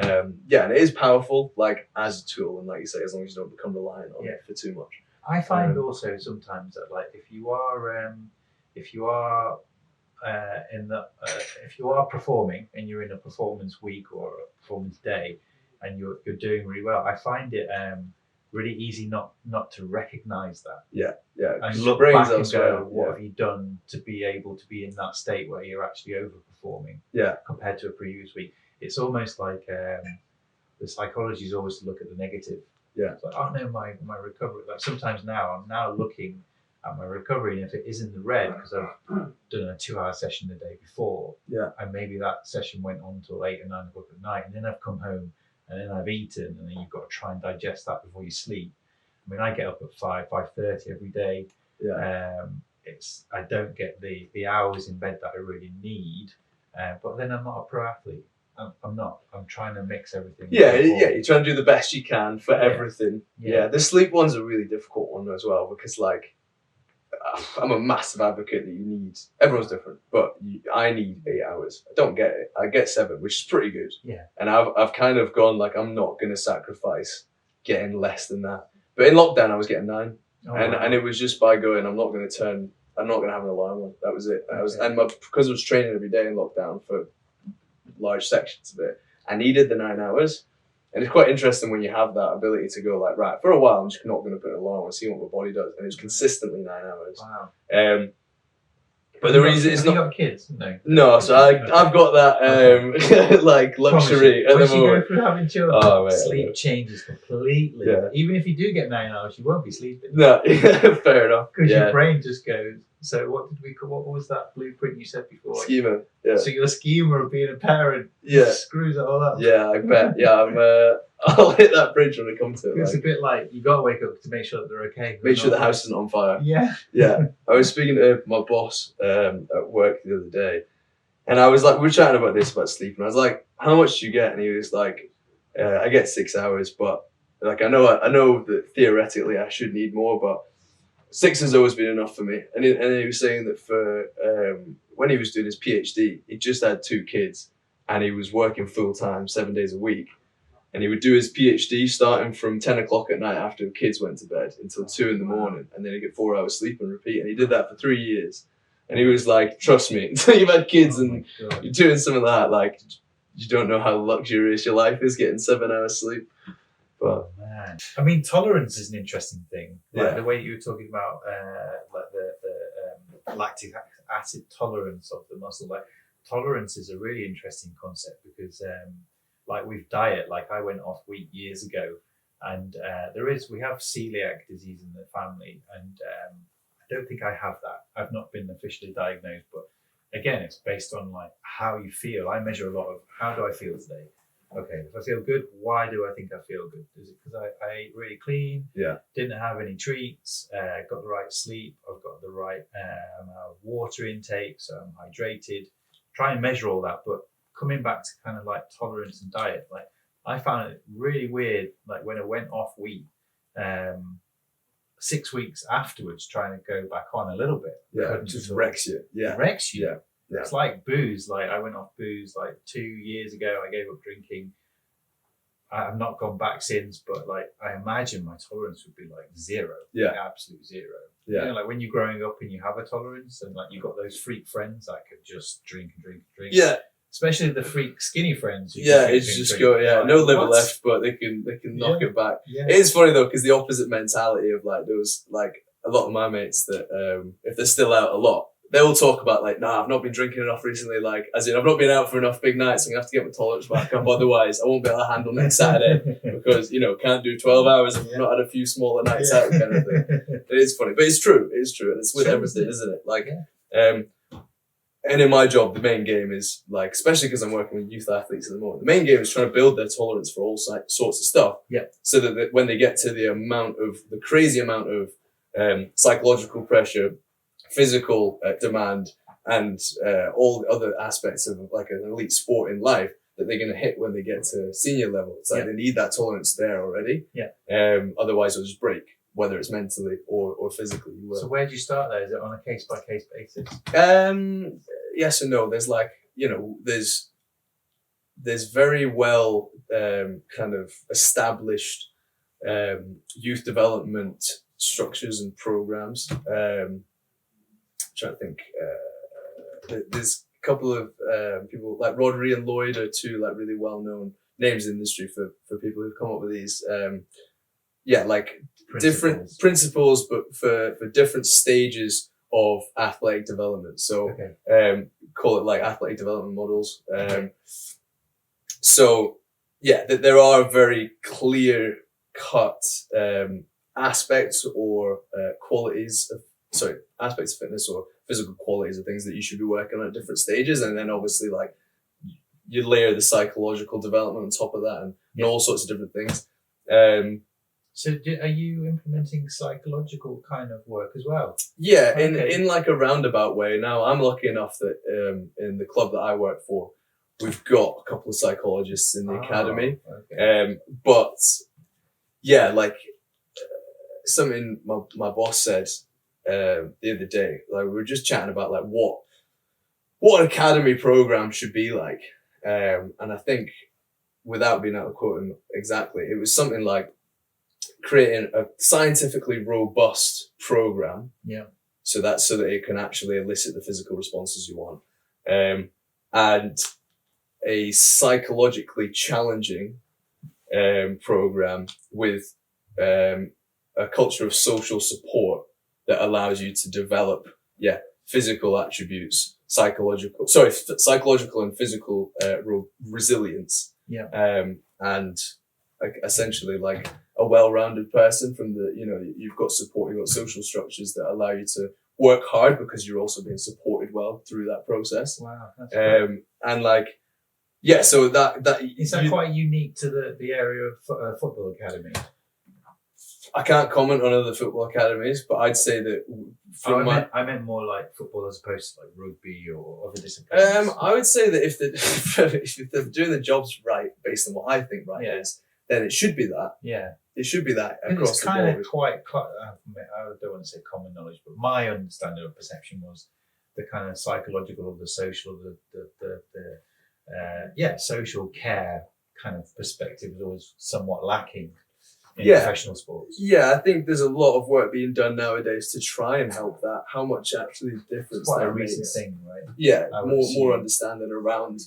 And it is powerful, like as a tool, and like you say, as long as you don't become reliant on it for too much. I find also sometimes that like if you are if you are if you are performing and you're in a performance week or a performance day, and you're doing really well, I find it really easy not to recognize that. Yeah. And Your look brain's back and elsewhere. go, what have you done to be able to be in that state where you're actually overperforming Yeah. compared to a previous week? It's almost like the psychology is always to look at the negative. Yeah. It's like, oh no, my recovery. Like sometimes I'm now looking at my recovery, and if it is in the red because I've done a 2-hour session the day before, and maybe that session went on till 8 or 9 o'clock at night, and then I've come home and then I've eaten, and then you've got to try and digest that before you sleep. I mean, I get up at 5:30 every day. Yeah. I don't get the hours in bed that I really need, but then I'm not a pro athlete. I'm not. I'm trying to mix everything. Yeah. You're trying to do the best you can for everything. Yeah. The sleep one's a really difficult one as well, because like I'm a massive advocate that you need. Everyone's different, but I need 8 hours. I don't get it. I get 7, which is pretty good. Yeah. And I've kind of gone like, I'm not going to sacrifice getting less than that. But in lockdown, I was getting 9, and it was just by going, I'm not going to have an alarm on. That was it. Because I was training every day in lockdown for large sections of it, I needed the 9 hours. And it's quite interesting when you have that ability to go like, right, for a while, I'm just not going to put an alarm and see what my body does. And it's consistently 9 hours. Wow. But the reason it's not. You got kids? No, so I've got that like luxury at the Once you moment. go through having children, Oh, mate, sleep changes completely. Yeah. Even if you do get 9 hours, you won't be sleeping. No, fair enough. Because your brain just goes. So what was that blueprint you said before? Schema. Yeah. So your schema of being a parent screws it all up. Yeah, I bet. Yeah, I'll hit that bridge when it comes to it. It's a bit like you got to wake up to make sure that they're okay. Make sure the house isn't on fire. Yeah. Yeah. I was speaking to my boss at work the other day, and I was like, we were chatting about sleep, and I was like, how much do you get? And he was like, I get 6 hours, but like I know that theoretically I should need more, but 6 has always been enough for me. And he was saying that for when he was doing his PhD, he just had 2 kids, and he was working full time 7 days a week. And he would do his PhD starting from 10 o'clock at night after the kids went to bed until 2 in the morning, and then he'd get 4 hours sleep and repeat. And he did that for 3 years. And he was like, trust me, until you've had kids and you're doing something like that, like you don't know how luxurious your life is getting 7 hours sleep. But man, I mean, tolerance is an interesting thing. Like Yeah. the way you were talking about, like the lactic acid tolerance of the muscle. Like tolerance is a really interesting concept because, like with diet, like I went off wheat years ago, and we have celiac disease in the family, and I don't think I have that. I've not been officially diagnosed, but again, it's based on like how you feel. I measure a lot of how do I feel today. Okay, if I feel good, why do I think I feel good? Is it because I ate really clean? Yeah. Didn't have any treats, got the right sleep, I've got the right amount of water intake, so I'm hydrated. Try and measure all that, but coming back to kind of like tolerance and diet, like I found it really weird, like when I went off wheat, 6 weeks afterwards, trying to go back on a little bit. yeah, it just wrecks you. Yeah. It wrecks you. Yeah. Yeah. It's like booze. Like I went off booze like 2 years ago. I gave up drinking. I've not gone back since, but like I imagine my tolerance would be like 0. Yeah. Like absolute 0. Yeah. You know, like when you're growing up and you have a tolerance, and like you've got those freak friends that could just drink and drink and drink. Yeah. Especially the freak skinny friends. Who Yeah, drink it's and just drink. go. Yeah, Like, no liver what? left, but they can knock it back. Yeah. It is funny though, because the opposite mentality of like those, like a lot of my mates that if they're still out a lot, they will talk about like, nah, I've not been drinking enough recently. Like, as in, I've not been out for enough big nights. I'm gonna have to get my tolerance back up. Otherwise, I won't be able to handle next Saturday because can't do 12 hours if I've not had a few smaller nights out kind of thing. It is funny, but it's true. It is true, and it's with True, everything, isn't it? Like, Yeah. and in my job, the main game is like, especially because I'm working with youth athletes at the moment, the main game is trying to build their tolerance for all sorts of stuff. Yeah. So that when they get to the crazy amount of psychological pressure, physical demand, and all the other aspects of like an elite sport in life that they're going to hit when they get to senior level. It's like they need that tolerance there already. Yeah. Otherwise, it'll just break, whether it's mentally or physically. You will. So where do you start there? Is it on a case-by-case basis? Yes and no. There's like, there's very well kind of established youth development structures and programs. trying to think. There's a couple of people like Rodri and Lloyd are two like really well known names in the industry for people who've come up with these. Like different principles, but for different stages of athletic development. So call it like athletic development models. There are very clear cut aspects or aspects of fitness or physical qualities of things that you should be working on at different stages, and then obviously like you layer the psychological development on top of that and all sorts of different things. So are you implementing psychological kind of work as well? Yeah, in like a roundabout way. Now, I'm lucky enough that in the club that I work for, we've got a couple of psychologists in the academy. But yeah, like something my boss said the other day, like we were just chatting about like what an academy program should be like. And I think without being able to quote him exactly, it was something like creating a scientifically robust program. Yeah. So that it can actually elicit the physical responses you want. And a psychologically challenging program with a culture of social support that allows you to develop physical attributes, psychological and physical resilience. And like essentially like a well-rounded person from you've got support, you've got social structures that allow you to work hard because you're also being supported well through that process. Wow, that's great. And like, so that is that quite unique to the area of football academy? I can't comment on other football academies, but I'd say that I meant more like football as opposed to like rugby or other disciplines. I would say that if they're doing the jobs right, based on what I think is, then it should be that. Yeah. It should be that across it's the board. kind of quite, I don't want to say common knowledge, but my understanding of perception was the kind of psychological, the social, social care kind of perspective was always somewhat lacking in professional sports. Yeah, I think there's a lot of work being done nowadays to try and help that. How much actually difference it's quite that a recent makes. thing, right? Yeah, more understanding around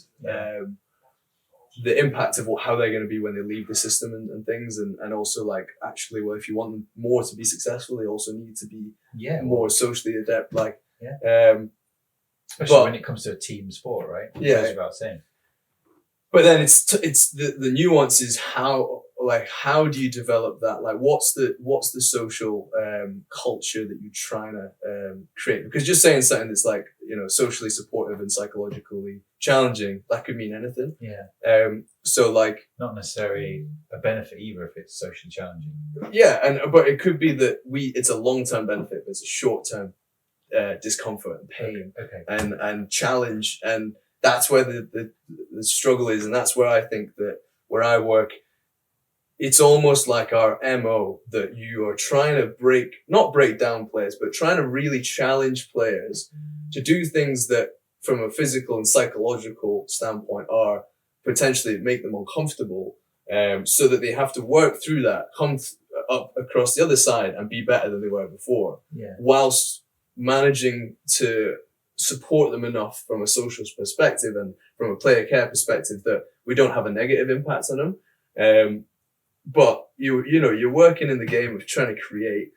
the impact of how they're going to be when they leave the system and things, and also like actually, well, if you want them more to be successful, they also need to be more socially adept. Especially when it comes to a team sport, right? Yeah, goes without saying. But then it's the nuance is how do you develop that? Like, what's the social culture that you're trying to create? Because just saying something that's like, socially supportive and psychologically challenging, that could mean anything. Yeah. So like, not necessarily a benefit either if it's socially challenging. Yeah, but it could be that it's a long-term benefit, but it's a short-term discomfort and pain and challenge, and that's where the struggle is, and that's where I think that where I work, it's almost like our MO that you are trying to not break down players, but trying to really challenge players to do things that from a physical and psychological standpoint are potentially make them uncomfortable, so that they have to work through that, come up across the other side and be better than they were before, whilst managing to support them enough from a social perspective and from a player care perspective that we don't have a negative impact on them. But you're working in the game of trying to create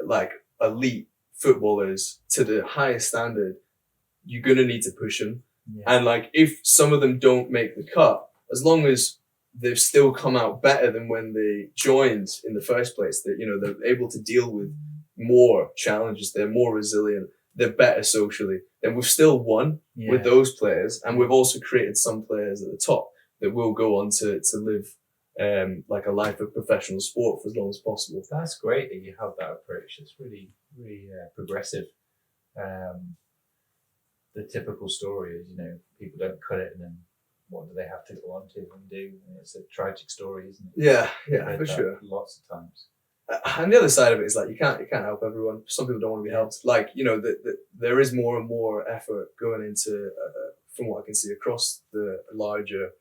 like elite footballers to the highest standard. You're going to need to push them. And like, if some of them don't make the cut, as long as they've still come out better than when they joined in the first place, that, they're able to deal with more challenges, they're more resilient, they're better socially, then we've still won with those players. And we've also created some players at the top that will go on to live like a life of professional sport for as long as possible. That's great that you have that approach. It's really, really progressive. The typical story is, people don't cut it, and then what do they have to go on to and do? And it's a tragic story, isn't it? Yeah, for sure. Lots of times. And the other side of it is like you can't help everyone. Some people don't want to be helped. Like, there is more and more effort going into, from what I can see, across the larger,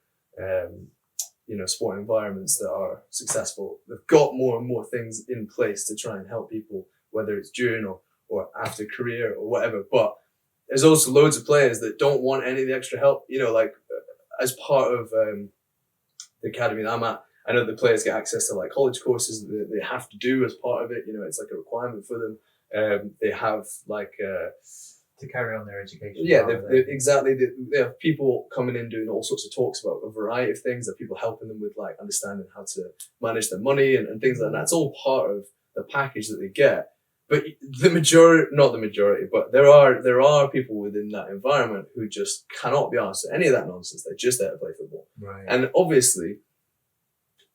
sport environments that are successful. They've got more and more things in place to try and help people, whether it's during or or after career or whatever. But there's also loads of players that don't want any of the extra help. You know, like as part of the academy that I'm at, I know the players get access to like college courses that they have to do as part of it. You know, it's like a requirement for them. They have like to carry on their education. Yeah, exactly. They have people coming in doing all sorts of talks about a variety of things. There are people helping them with like understanding how to manage their money and things like that. It's all part of the package that they get. But not the majority, but there are people within that environment who just cannot be asked any of that nonsense. They're just there to play football. Right. And obviously,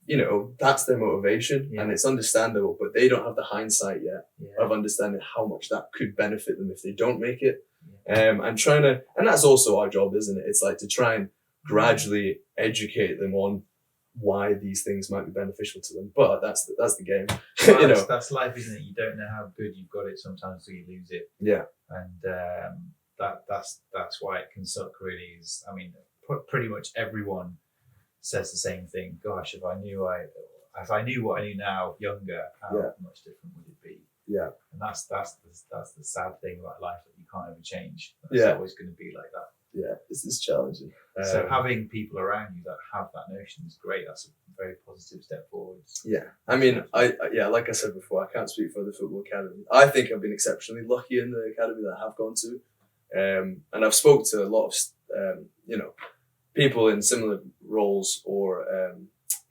you know, that's their motivation, and it's understandable, but they don't have the hindsight yet of understanding how much that could benefit them if they don't make it. And that's also our job, isn't it? It's like to try and gradually educate them on why these things might be beneficial to them. But that's the game. Well, you know, that's life, isn't it? You don't know how good you've got it sometimes till you lose it. Yeah. And that's why it can suck. Really, is pretty much everyone says the same thing. Gosh, if I knew what I knew now, younger, how much different would it be? Yeah. And that's the sad thing about life, that you can't ever change. It's always going to be like that. Yeah, this is challenging. So having people around you that have that notion is great. That's a very positive step forward. Yeah, I mean, like I said before, I can't speak for the football academy. I think I've been exceptionally lucky in the academy that I have gone to, and I've spoke to a lot of people in similar roles or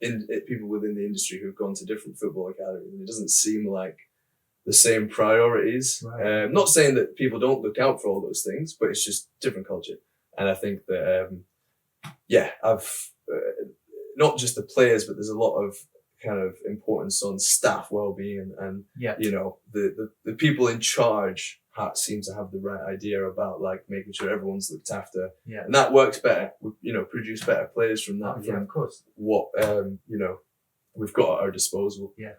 people within the industry who've gone to different football academies, and it doesn't seem like the same priorities. Right. Not saying that people don't look out for all those things, but it's just different culture. And I think that, I've not just the players, but there's a lot of kind of importance on staff well-being and you know, the people in charge seem to have the right idea about like making sure everyone's looked after. Yeah. And that works better. We, produce better players from that. Yeah, of course. What, we've got at our disposal. Yeah.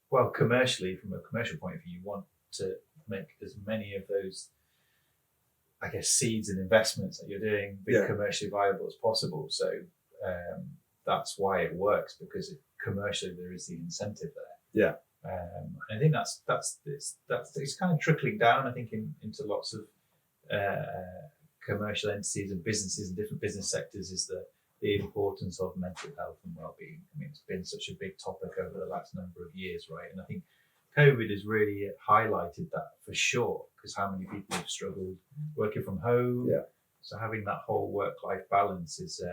Well, commercially, from a commercial point of view, you want to make as many of those, I guess, seeds and investments that you're doing be commercially viable as possible. So that's why it works, because commercially there is the incentive there. Yeah. I think that's it's kind of trickling down, I think, into lots of commercial entities and businesses and different business sectors, is the importance of mental health and well-being. I mean, it's been such a big topic over the last number of years, right? And I think COVID has really highlighted that for sure, because how many people have struggled working from home. Yeah. So having that whole work-life balance is,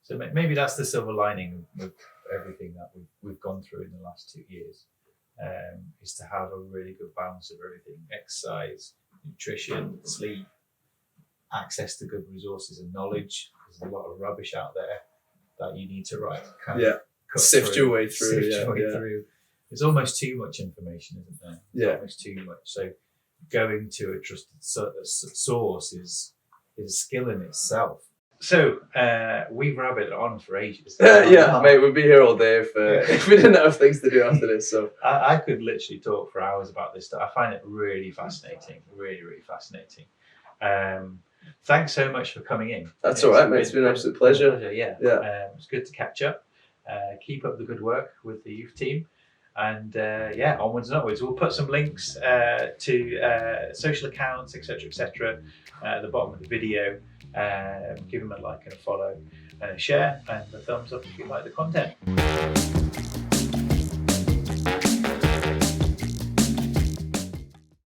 so maybe that's the silver lining of everything that we've gone through in the last 2 years, is to have a really good balance of everything: exercise, nutrition, sleep, access to good resources and knowledge. There's a lot of rubbish out there that you need to sift your way through. There's almost too much information, isn't there? Yeah. Almost too much. So going to a trusted source is a skill in itself. So we've rabbited on for ages. Mate, we'd be here all day if we didn't have things to do after this. So I could literally talk for hours about this stuff. I find it really fascinating, really, really fascinating. Thanks so much for coming in. That's all right, mate. It's been an absolute pleasure. Yeah. It's good to catch up. Keep up the good work with the youth team. And onwards and upwards. We'll put some links to social accounts, etc., at the bottom of the video. Give them a like and a follow and a share and a thumbs up if you like the content.